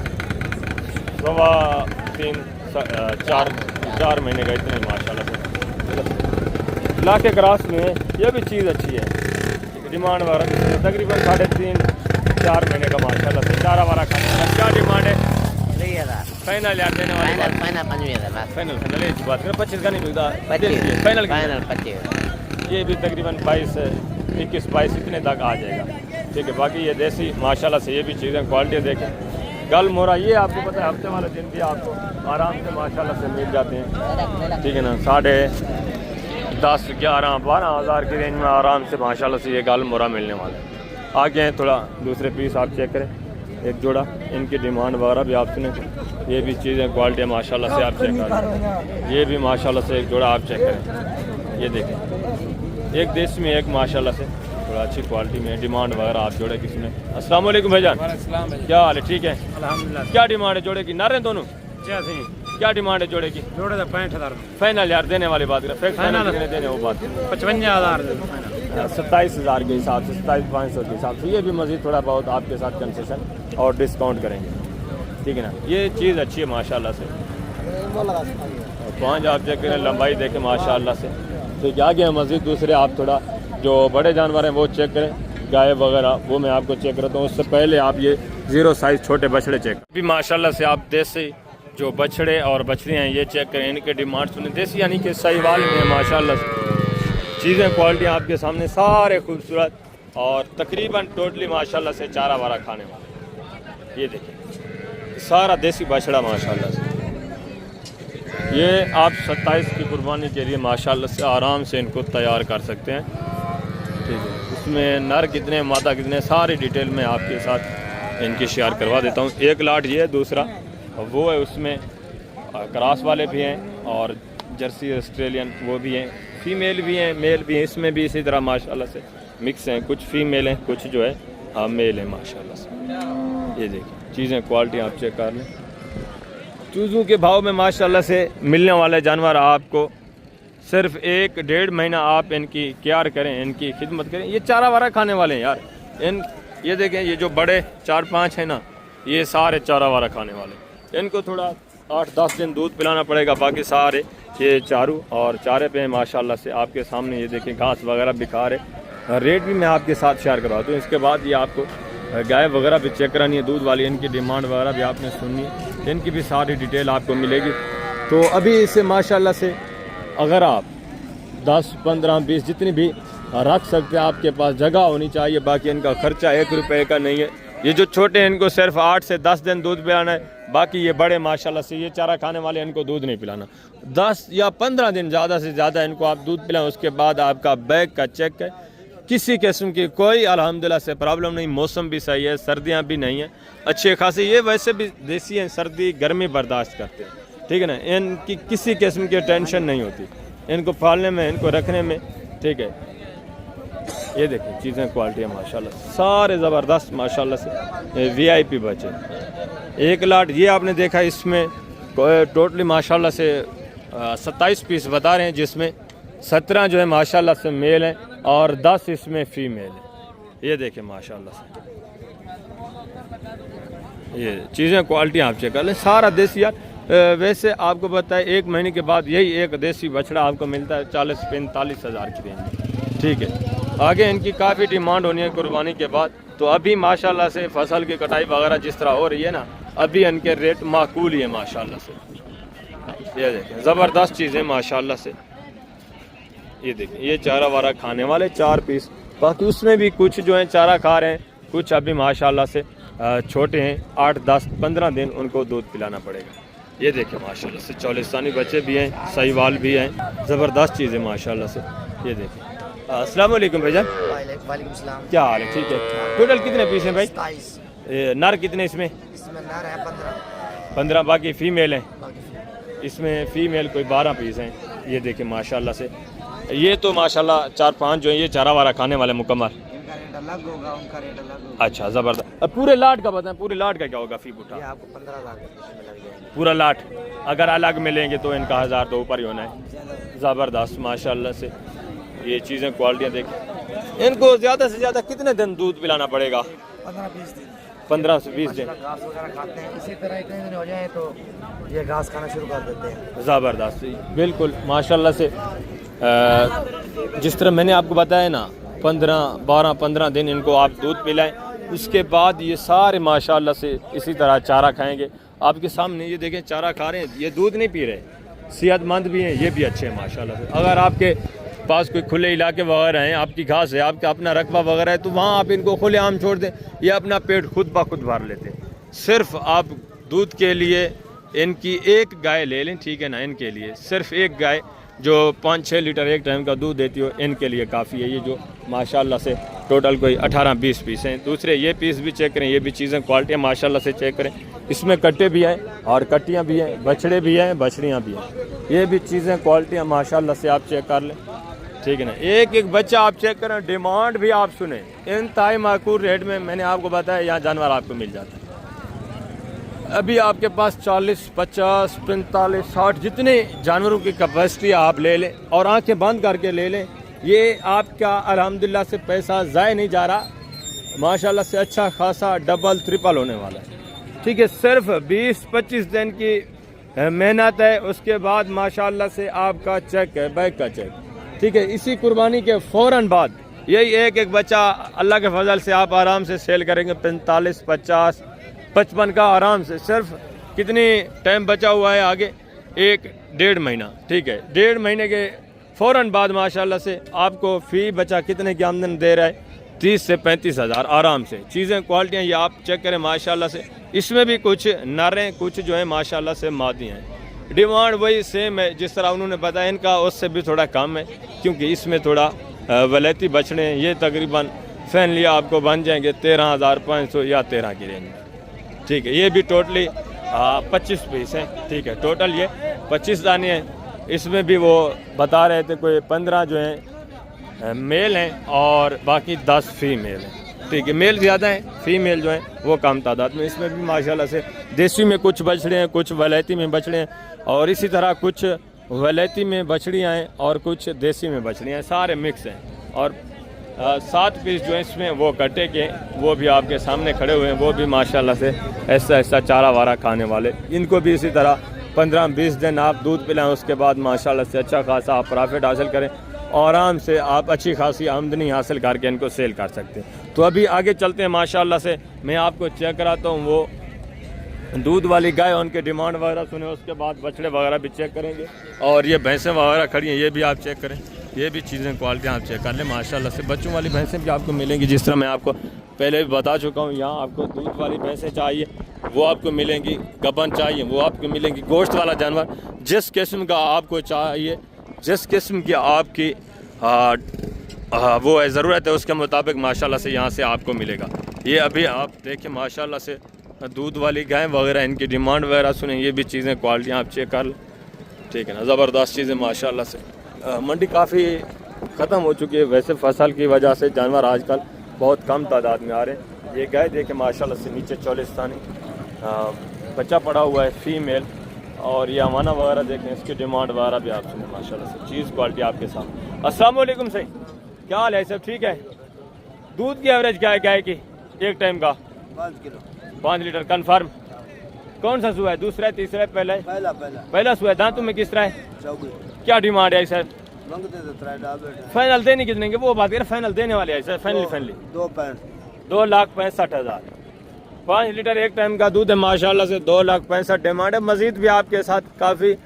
4 महीने का, इतने माशाल्लाह से लाख के क्रॉस में है। ये भी चीज़ अच्छी है, डिमांड वगैरह तकरीबन 3.5-4 महीने का माशाल्लाह से। चारा वारा खाने का क्या डिमांड है? 3000 फाइनल यार देने वाली बात, फाइनल 25,000 फाइनल फाइनल एक बात करें, 25 का नहीं मिलता, 25 फाइनल फाइनल 25। ये भी तकरीबन 22-21 इतने तक आ जाएगा, ठीक है। बाकी ये देसी माशाल्लाह से ये भी चीज़ें क्वालिटी देखें। गल मोरा ये आपको पता है हफ्ते वाले दिन भी आपको आराम से माशाल्लाह से मिल जाते हैं, ठीक है ना। 10,500, 11,000, 12,000 की रेंज में आराम से माशाल्लाह से ये गल मोरा मिलने वाला है। आगे हैं थोड़ा दूसरे पीस आप चेक करें, एक जोड़ा, इनकी डिमांड वगैरह भी आप सुने, ये भी चीज़ें क्वालिटी माशाल्लाह से आप चेक करें। ये भी माशाल्लाह से एक जोड़ा आप चेक करें, ये देखें, एक देश में एक माशाल्लाह से थोड़ा अच्छी क्वालिटी में डिमांड वगैरह आप जोड़े किसी में। अस्सलाम वालेकुम भाईजान, क्या हाल है? ठीक है अल्हम्दुलिल्लाह। क्या डिमांड है जोड़े की? नर हैं दोनों? जैसे क्या डिमांड है जोड़े की? जोड़े तो 65,000। फाइनल यार देने वाली बात करें, फाइनल देने वो बात 55,000। 27,000 के हिसाब से, 27,500 के हिसाब से। ये भी मज़ीद थोड़ा बहुत आपके साथ कंसेशन और डिस्काउंट करेंगे, ठीक है ना। ये चीज़ अच्छी है माशाल्लाह से। 5 आप चेक करें, लंबाई देखें माशाल्लाह से। तो क्या गया मज़ीद दूसरे आप थोड़ा जो बड़े जानवर हैं वो चेक करें, गाय वगैरह वो मैं आपको चेक करता हूँ। उससे पहले आप ये 0 साइज़ छोटे बछड़े चेक भी माशाल्लाह से आप देसी जो बछड़े और बछड़ियाँ हैं ये चेक करें, इनके डिमांड सुने। देसी यानी कि साहिवाल में माशाल्लाह से चीज़ें क्वालिटी आपके सामने सारे खूबसूरत और तकरीबन टोटली माशाल्लाह से चारा वारा खाने वाले। ये देखिए सारा देसी बछड़ा माशाल्लाह से। ये आप 27 की कुर्बानी के लिए माशाल्लाह से आराम से इनको तैयार कर सकते हैं, ठीक है। इसमें नर कितने मादा कितने सारी डिटेल में आपके साथ इनकी शेयर करवा देता हूँ। एक लाट ये है, दूसरा वो है, उसमें क्रॉस वाले भी हैं और जर्सी ऑस्ट्रेलियन वो भी हैं, फीमेल भी हैं, मेल भी हैं। इसमें भी इसी तरह माशाल्लाह से मिक्स हैं, कुछ फीमेल हैं, कुछ जो है मेल हैं माशाल्लाह से। ये देखिए चीज़ें क्वालिटी आप चेक कर लें। चूज़ों के भाव में माशाल्लाह से मिलने वाले जानवर आपको सिर्फ 1-1.5 महीना आप इनकी केयर करें, इनकी खिदमत करें। ये चारा वारा खाने वाले हैं यार। ये देखें, ये जो बड़े 4-5 हैं ना, ये सारे चारा वारा खाने वाले। इनको थोड़ा 8-10 दिन दूध पिलाना पड़ेगा, बाकी सारे ये चारू और चारे पे हैं माशाल्लाह से। आपके सामने ये देखें घास वगैरह भी खा रहे। रेट भी मैं आपके साथ शेयर करवाता हूँ। इसके बाद ये आपको गाय वगैरह भी चेक करानी है, दूध वाली, इनकी डिमांड वगैरह भी आपने सुननी है, इनकी भी सारी डिटेल आपको मिलेगी। तो अभी इसे माशाल्लाह से अगर आप 10, 15, 20 जितनी भी रख सकते हैं, आपके पास जगह होनी चाहिए। बाकी इनका खर्चा 1 रुपये का नहीं है। ये जो छोटे हैं इनको सिर्फ 8 से 10 दिन दूध पिलाना है, बाकी ये बड़े माशाल्लाह से ये चारा खाने वाले इनको दूध नहीं पिलाना। 10 या 15 दिन ज़्यादा से ज़्यादा इनको आप दूध पिलाएं। उसके बाद आपका बैग का चेक है, किसी किस्म की कोई अल्हम्दुलिल्लाह से प्रॉब्लम नहीं। मौसम भी सही है, सर्दियाँ भी नहीं हैं, अच्छे खासे। ये वैसे भी देसी हैं, सर्दी गर्मी बर्दाश्त करते हैं, ठीक है ना। इनकी किसी किस्म की टेंशन नहीं होती इनको पालने में, इनको रखने में, ठीक है। ये देखिए चीज़ें क्वालिटी है माशाल्लाह, सारे ज़बरदस्त माशाल्लाह से VIP बच्चे। एक लाट ये आपने देखा, इसमें टोटली माशाल्लाह से 27 पीस बता रहे हैं, जिसमें 17 जो है माशाल्लाह से मेल हैं और 10 इसमें फीमेल है। ये देखें माशाल्लाह से, ये चीज़ें क्वालिटी आप चेक कर लें, सारा देसी यार। वैसे आपको बताए 1 महीने के बाद यही एक देसी बछड़ा आपको मिलता है 40-45 हज़ार की रेंज, ठीक है। आगे इनकी काफ़ी डिमांड होनी है कुर्बानी के बाद। तो अभी माशाल्लाह से फसल की कटाई वगैरह जिस तरह हो रही है ना, अभी इनके रेट माकूल ही है माशाल्लाह से। ये देखें ज़बरदस्त चीज़ें माशाल्लाह से। ये देखें ये चारा वारा खाने वाले 4 पीस, बाकी उसमें भी कुछ जो है चारा खा रहे हैं, कुछ अभी माशाल्लाह से छोटे हैं, 8, 10, 15 दिन उनको दूध पिलाना पड़ेगा। ये देखें माशाल्लाह से चौलिस्तानी बच्चे भी हैं, सहीवाल भी हैं, ज़बरदस्त चीज़ें माशाल्लाह से। ये देखें। अस्सलाम वालेकुम भाईजान, वालेकुम सलाम। क्या हाल है? ठीक है। टोटल कितने पीस हैं भाई? 27। नर कितने इसमें? इसमें नर है 15, बाकी फीमेल हैं।15। इसमें फ़ीमेल कोई 12 पीस हैं। ये देखें माशाल्लाह से। ये तो माशाल्लाह 4-5 जो है ये चारा वारा खाने वाले मुकम्मल। इनका रेट अलग होगा, उनका रेट अलग होगा। अच्छा ज़बरदस्त। अब पूरे लाट का बताएं, पूरे लाट का क्या होगा फ़ी बूटा? ये आपको 15 लाख में लग जाएगा पूरा लाट। अगर अलग में लेंगे तो इनका 1000 तो ऊपर ही होना है। ज़बरदस्त माशाल्लाह से। ये चीज़ें क्वालिटियाँ देखें। इनको ज़्यादा से ज़्यादा कितने दिन दूध पिलाना पड़ेगा? 15-20 दिन। 15 से 20 दिन। घास वगैरह खाते हैं, इसी तरह इतने दिन हो जाए तो ये घास खाना शुरू कर देते हैं। ज़बरदस्त बिल्कुल माशाल्लाह से। जिस तरह मैंने आपको बताया ना 12-15 दिन इनको आप दूध पिलाएं, उसके बाद ये सारे माशाल्लाह से इसी तरह चारा खाएंगे। आपके सामने ये देखें चारा खा रहे हैं, ये दूध नहीं पी रहे, सेहतमंद भी हैं, ये भी अच्छे हैं माशाल्लाह से। अगर आपके पास कोई खुले इलाके वगैरह हैं, आपकी घास है, आपका अपना रकबा वगैरह है, तो वहाँ आप इनको खुले आम छोड़ दें, ये अपना पेट खुद ब खुद भर लेते हैं। सिर्फ आप दूध के लिए इनकी एक गाय ले लें, ठीक है ना, इनके लिए सिर्फ एक गाय जो 5-6 लीटर एक टाइम का दूध देती हो, इनके लिए काफ़ी है। ये जो माशाल्लाह से टोटल कोई 18-20 पीस हैं। दूसरे ये पीस भी चेक करें, ये भी चीज़ें क्वालिटियाँ माशाल्लाह से चेक करें। इसमें कट्टे भी हैं और कट्टियाँ भी हैं, बछड़े भी हैं, बछड़ियाँ भी हैं। ये भी चीज़ें क्वालिटियाँ माशाल्लाह से आप चेक कर लें, ठीक है ना। एक एक बच्चा आप चेक करें, डिमांड भी आप सुने, इंतहाई माकूल रेट में मैंने आपको बताया यहाँ जानवर आपको मिल जाता है। अभी आपके पास 40, 50, 45, 60 जितने जानवरों की कैपेसिटी आप ले लें और आंखें बंद करके ले लें, ये आपका अल्हम्दुलिल्लाह से पैसा ज़ाय नहीं जा रहा, माशाल्लाह से अच्छा खासा डबल ट्रिपल होने वाला है, ठीक है। सिर्फ 20-25 दिन की मेहनत है, उसके बाद माशाल्लाह से आपका चेक है, बैग का चेक, ठीक है। इसी कुर्बानी के फ़ौरन बाद यही एक एक बच्चा अल्लाह के फजल से आप आराम से सेल करेंगे 45, 50, 55 का आराम से। सिर्फ कितनी टाइम बचा हुआ है आगे? 1-1.5 महीना, ठीक है। 1.5 महीने के फ़ौरन बाद माशाल्लाह से आपको फ़ी बचा कितने की आमदन दे रहा है? 30 से 35 हज़ार आराम से। चीज़ें क्वालिटियाँ ये आप चेक करें माशाल्लाह से। इसमें भी कुछ नरें, कुछ जो है माशाल्लाह से मादी हैं। डिमांड वही सेम है जिस तरह उन्होंने बताया, इनका उससे भी थोड़ा कम है, क्योंकि इसमें थोड़ा वलैती बछड़े हैं। ये तकरीबन फैन लिया आपको बन जाएंगे 13,500 या 13 की रेंज, ठीक है। ये भी टोटली 25 पीस हैं, ठीक है। टोटल ये 25 दाने हैं। इसमें भी वो बता रहे थे कोई 15 जो हैं मेल हैं और बाकी 10 फीमेल हैं, ठीक है। मेल ज़्यादा हैं, फीमेल जो हैं वो कम तादाद में। इसमें भी माशाल्लाह से देसी में कुछ बछड़े हैं, कुछ वलैती में बछड़े हैं, और इसी तरह कुछ वलैती में बछड़ियाँ हैं और कुछ देसी में बछड़ियाँ हैं, सारे मिक्स हैं। और 7 पीस जो है इसमें वो कट्टे के, वो भी आपके सामने खड़े हुए हैं, वो भी माशाल्लाह से ऐसा ऐसा चारा वारा खाने वाले। इनको भी इसी तरह 15-20 दिन आप दूध पिलाएं, उसके बाद माशाल्लाह से अच्छा खासा आप प्रॉफिट हासिल करें, आराम से आप अच्छी खासी आमदनी हासिल करके इनको सेल कर सकते हैं। तो अभी आगे चलते हैं माशाल्लाह से, मैं आपको चेक कराता हूँ वो दूध वाली गाय, उनके डिमांड वगैरह सुने, उसके बाद बछड़े वगैरह भी चेक करेंगे। और ये भैंसें वगैरह खड़ी हैं, ये भी आप चेक करें, ये भी चीज़ें क्वालिटियाँ आप चेक कर लें माशाल्लाह से। बच्चों वाली भैंसें भी आपको मिलेंगी, जिस तरह मैं आपको पहले भी बता चुका हूँ। यहाँ आपको दूध वाली भैंसें चाहिए वो आपको मिलेंगी, गबन चाहिए वो आपको मिलेंगी, गोश्त वाला जानवर जिस किस्म का आपको चाहिए, जिस किस्म की आपकी वो है ज़रूरत है, उसके मुताबिक माशाल्लाह से यहाँ से आपको मिलेगा। ये अभी आप देखें माशाल्लाह से दूध वाली गाय वगैरह, इनकी डिमांड वगैरह सुने, ये भी चीज़ें क्वालिटियाँ आप चेक कर लें, ठीक है ना। ज़बरदस्त चीज़ें माशाल्लाह से। मंडी काफ़ी ख़त्म हो चुकी है, वैसे फसल की वजह से जानवर आजकल बहुत कम तादाद में आ रहे हैं। ये गाय देखें माशाल्लाह से, नीचे चौलिस्तानी बच्चा पड़ा हुआ है, फीमेल, और ये हमाना वगैरह देखें, इसकी डिमांड वगैरह भी आप सुने माशाल्लाह से। चीज़ क्वालिटी आपके साथ। अस्सलाम वालेकुम सही, क्या हाल है सब ठीक है? दूध की एवरेज क्या है गाय की एक टाइम का? 5 किलो 5 लीटर कन्फर्म। कौन सा सुआ है, दूसरा है तीसरा है पहला है? पहला सुआ है। दांतों में किस तरह है? क्या डिमांड है सर? फाइनल देने कितने के वो बात करें, फाइनल देने वाले हैं सर? फाइनली 2,65,000। 5 लीटर एक टाइम का दूध है माशाल्लाह से। 2,65,000 डिमांड है। मजीद भी आपके साथ काफ़ी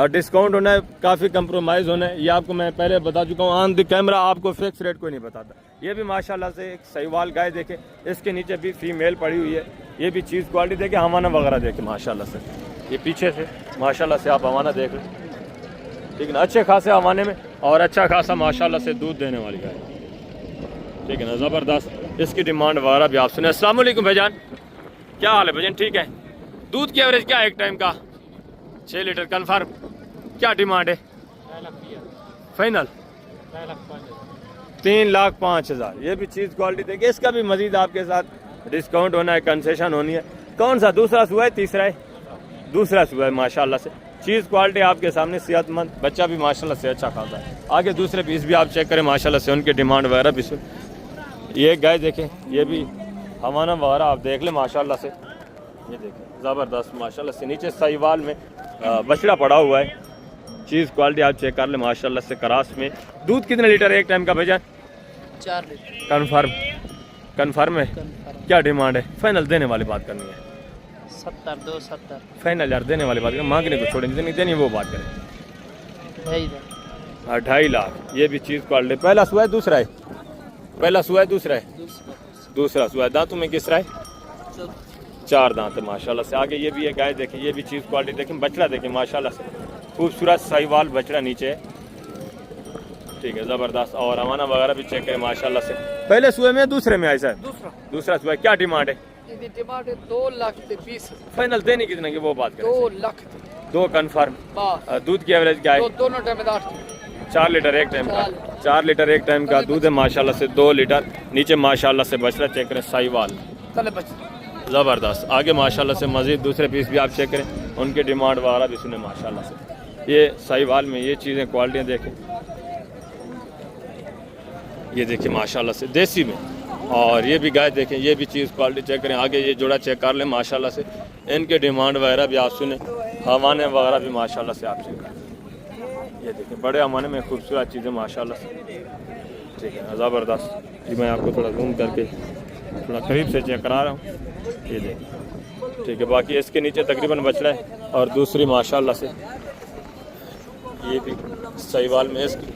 डिस्काउंट होना है, काफ़ी कंप्रोमाइज़ होना है। ये आपको मैं पहले बता चुका हूँ, ऑन द कैमरा आपको फिक्स रेट कोई नहीं बताता। ये भी माशाल्लाह से एक सहीवाल गाय देखे, इसके नीचे भी फीमेल पड़ी हुई है। ये भी चीज़ क्वालिटी देखे, हवाना वगैरह देखे माशाल्लाह से। ये पीछे से माशाल्लाह से आप हवाना देख लें, ठीक है ना, अच्छे खासे हवाने में और अच्छा खासा माशाल्लाह से दूध देने वाली गाय, ठीक है ना, ज़बरदस्त। इसकी डिमांड वगैरह भी आप सुने। अस्सलाम वालेकुम भाईजान, क्या हाल है भाईजान? ठीक है। दूध की एवरेज क्या है एक टाइम का? 6 लीटर कन्फर्म। क्या डिमांड है? फाइनल 3,05,000। ये भी चीज़ क्वालिटी देखिए, इसका भी मजीद आपके साथ डिस्काउंट होना है, कंसेशन होनी है। कौन सा दूसरा सुआ है तीसरा है? दूसरा सुआ है माशाल्लाह से। चीज़ क्वालिटी आपके सामने, सेहतमंद बच्चा भी माशाल्लाह से अच्छा खाता है। आगे दूसरे पीस भी आप चेक करें माशाल्लाह से, उनके डिमांड वगैरह भी सुन। ये गाय देखें, ये भी हवाना वगैरह आप देख लें माशाल्लाह से। ये देखें ज़बरदस्त माशाल्लाह से। नीचे साहिवाल में बछड़ा पड़ा हुआ है। चीज़ क्वालिटी आप चेक कर लें माशाल्लाह से। करास में दूध कितने लीटर है एक टाइम का भाईजान? 4 लीटर कन्फर्म है। क्या डिमांड है? फाइनल देने वाली बात करनी है। 70 270 फाइनल यार देने वाली बात करें, मांगने को छोड़ें, जितनी देनी वो बात करें। 2.5 लाख। ये भी चीज़ क्वालिटी। पहला सुआ है दूसरा है? पहला सुआ है दूसरा है? दूसरा सुआ है। दांतों में किस तरह है? 4 दांत है माशाल्लाह से। आगे ये भी है गाय देखें, ये भी चीज़ क्वालिटी देखें। बछड़ा देखें माशाल्लाह से, खूबसूरत साहिवाल बछड़ा नीचे है, ठीक है, ज़बरदस्त। और हवाना वगैरह भी चेक करें माशाल्लाह से। पहले सुए में दूसरे में आए सर? दूसरा सुआ है। क्या डिमांड है? डिमांड 2,20,000। फाइनल देने कितने की वो बात करें? 2 लाख 2 कन्फर्म। दूध की एवरेज क्या है? दोनों टाइम 4 लीटर एक टाइम का। 4 लीटर एक टाइम का दूध है माशाल्लाह से। 2 लीटर नीचे माशाल्लाह से बछड़ा चेक करें साहिवाल, ज़बरदस्त। आगे माशाल्लाह से मजीद दूसरे पीस भी आप चेक करें, उनके डिमांड वगैरह भी सुने माशाल्लाह से। ये साहिवाल में ये चीज़ें क्वालिटियाँ देखें, ये देखिए माशाल्लाह से देसी में। और ये भी गाय देखें, ये भी चीज़ क्वालिटी चेक करें। आगे ये जोड़ा चेक कर लें माशाल्लाह से। इनके डिमांड वगैरह भी आप सुने, हवाने वगैरह भी माशाल्लाह से आप चेक करें। ये देखें बड़े हवाने में खूबसूरत चीज़ें माशाल्लाह से, ठीक है, ज़बरदस्त। ये मैं आपको थोड़ा जूम करके थोड़ा करीब से चेक करा रहा हूँ, ये देखें, ठीक है। बाकी इसके नीचे तकरीबन बछड़ा है और दूसरी माशाल्लाह से ये भी साहिवाल में इसकी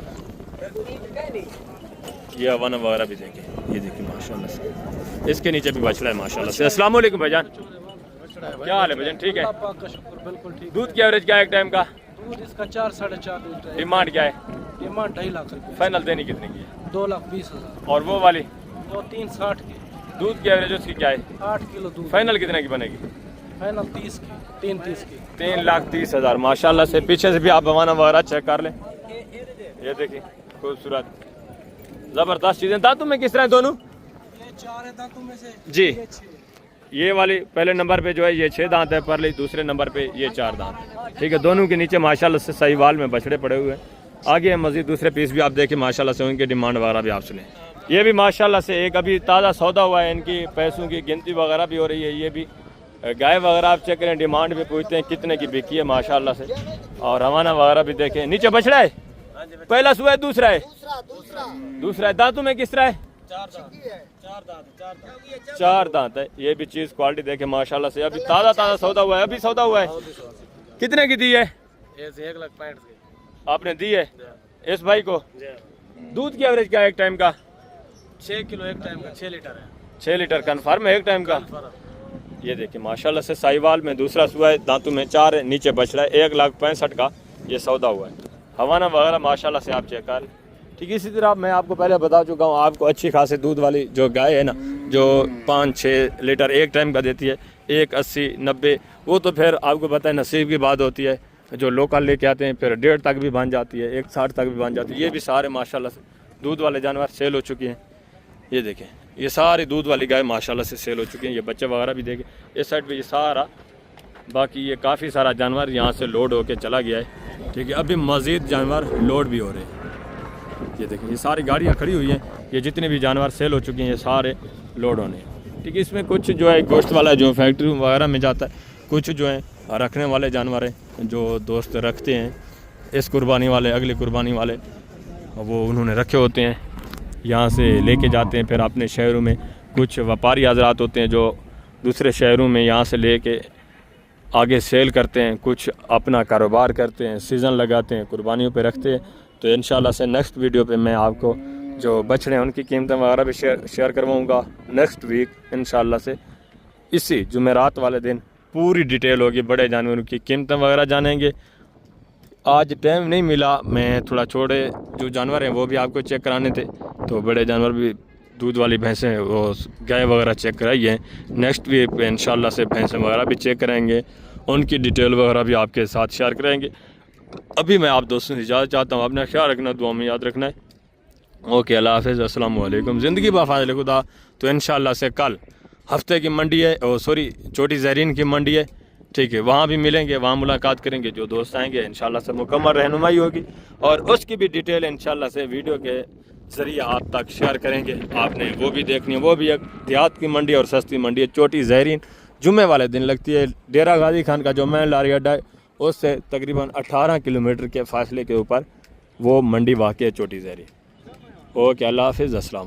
ये हवाना वगैरह भी देखें, ये देखिए माशाल्लाह से। इसके नीचे भी बछड़ा है माशाल्लाह से। अस्सलाम वालेकुम भाईजान, क्या हाल है भाईजान? ठीक है। बिल्कुल ठीक। दूध की एवरेज क्या है एक टाइम का? दूध इसका 4 साढ़े 4 लीटर। डिमांड क्या है? डिमांड 2.5 लाख रुपये। फाइनल देने कितने की है? 2,20,000। और वो वाली 2,360 की। दूध की एवरेज उसकी क्या है? 8 किलो दूध। फाइनल कितने की बनेगी? फाइनल 30 की, 3,30 की। 3,30,000 माशाल्लाह से। पीछे से भी आप हवाना वगैरह चेक कर लें, ये देखिए खूबसूरत ज़बरदस्त चीज़ें। दांतों में किस तरह दोनों? ये 4 है दांतों में से जी। ये वाली पहले नंबर पे जो है ये 6 दांत है, परली दूसरे नंबर पे ये 4 दांत, ठीक है। दोनों के नीचे माशाल्लाह से साहिवाल में बछड़े पड़े हुए हैं। आगे मजीद दूसरे पीस भी आप देखें माशाल्लाह से, उनकी डिमांड वगैरह भी आप सुने। ये भी माशाल्लाह से एक अभी ताज़ा सौदा हुआ है, इनकी पैसों की गिनती वगैरह भी हो रही है। ये भी गाय वगैरह आप चेक करें, डिमांड भी पूछते हैं कितने की बिकी है माशाल्लाह से। और हवाना वगैरह भी देखें। नीचे बछड़ा है, पहला सुआ है दूसरा है? दूसरा है। दांतों में किस तरह है? 4 दांत है। ये भी चीज़ क्वालिटी देखे माशाल्लाह से। अभी ताज़ा सौदा हुआ है, अभी सौदा हुआ है। कितने की दी है? 1,65,000 आपने दी है इस भाई को? दूध की एवरेज क्या है एक टाइम का? 6 किलो एक टाइम का, 6 लीटर है। 6 लीटर कन्फर्म है एक टाइम का। ये देखिए माशाल्लाह से साहिवाल में दूसरा सुआ है, दांतों में 4 है, नीचे बछड़ा है। 1,65,000 का ये सौदा हुआ है। हवाना वगैरह माशाल्लाह से आप चेक कर। ठीक है, इसी तरह मैं आपको पहले बता चुका हूँ, आपको अच्छी खासी दूध वाली जो गाय है ना, जो 5-6 लीटर एक टाइम का देती है, 1,80, 90, वो तो फिर आपको पता है नसीब की बात होती है। जो लोकल लेके आते हैं फिर 1.5 तक भी बन जाती है, 1,60 तक भी बन जाती है। ये भी सारे माशाल्लाह से दूध वाले जानवर सेल हो चुके हैं। ये देखें, ये सारी दूध वाली गाय माशाल्लाह से सेल हो चुकी हैं। ये बच्चे वगैरह भी देखें, इस साइड पे ये सारा बाकी ये काफ़ी सारा जानवर यहाँ से लोड होके चला गया है, ठीक है। अभी मज़ीद जानवर लोड भी हो रहे हैं। ये देखिए, ये सारी गाड़ियाँ खड़ी हुई हैं, ये जितने भी जानवर सेल हो चुके हैं ये सारे लोड होने हैं, ठीक है। इसमें कुछ जो है गोश्त वाला जो फैक्ट्री वगैरह में जाता है, कुछ जो है रखने वाले जानवर हैं जो दोस्त रखते हैं, इस कुर्बानी वाले अगली कुर्बानी वाले वो उन्होंने रखे होते हैं, यहाँ से लेके जाते हैं फिर अपने शहरों में। कुछ व्यापारी हजरात होते हैं जो दूसरे शहरों में यहाँ से लेके आगे सेल करते हैं, कुछ अपना कारोबार करते हैं, सीज़न लगाते हैं, कुर्बानियों पे रखते हैं। तो इंशाल्लाह से नेक्स्ट वीडियो पे मैं आपको जो बछड़े हैं उनकी कीमतें वगैरह भी शेयर करवाऊँगा नेक्स्ट वीक इंशाल्लाह से। इसी जुमेरात वाले दिन पूरी डिटेल होगी, बड़े जानवरों की कीमतें वगैरह जानेंगे। आज टाइम नहीं मिला, मैं थोड़ा छोटे जो जानवर हैं वो भी आपको चेक कराने थे, तो बड़े जानवर भी दूध वाली भैंसें हैं वो गाय वगैरह चेक कराई है। नेक्स्ट वीक पे इंशाल्लाह से भैंसें वगैरह भी चेक कराएंगे, उनकी डिटेल वगैरह भी आपके साथ शेयर करेंगे। अभी मैं आप दोस्तों से इजाज़त चाहता हूँ, अपना ख्याल रखना, दुआ में याद रखना है। ओके, अल्लाह हाफ़िज़, अस्सलाम वालेकुम। ज़िंदगी बफ़ाज़िल खुदा। तो इंशाल्लाह से कल हफ्ते की मंडी है, छोटी ज़हरीन की मंडी है, ठीक है, वहाँ भी मिलेंगे, वहाँ मुलाकात करेंगे। जो दोस्त आएंगे इंशाल्लाह से मुकम्मल रहनुमाई होगी और उसकी भी डिटेल इंशाल्लाह से वीडियो के ज़रिए आप तक शेयर करेंगे। आपने वो भी देखनी है, वो भी एक देहात की मंडी और सस्ती मंडी है, छोटी ज़हरीन, जुम्मे वाले दिन लगती है। डेरा गाजी खान का जो मेन लारी अड्डा है उससे तकरीबन 18 किलोमीटर के फासले के ऊपर वो मंडी वाक़ई है, छोटी ज़हरीन। ओके, अल्लाह हाफ़िज़, अस्सलाम।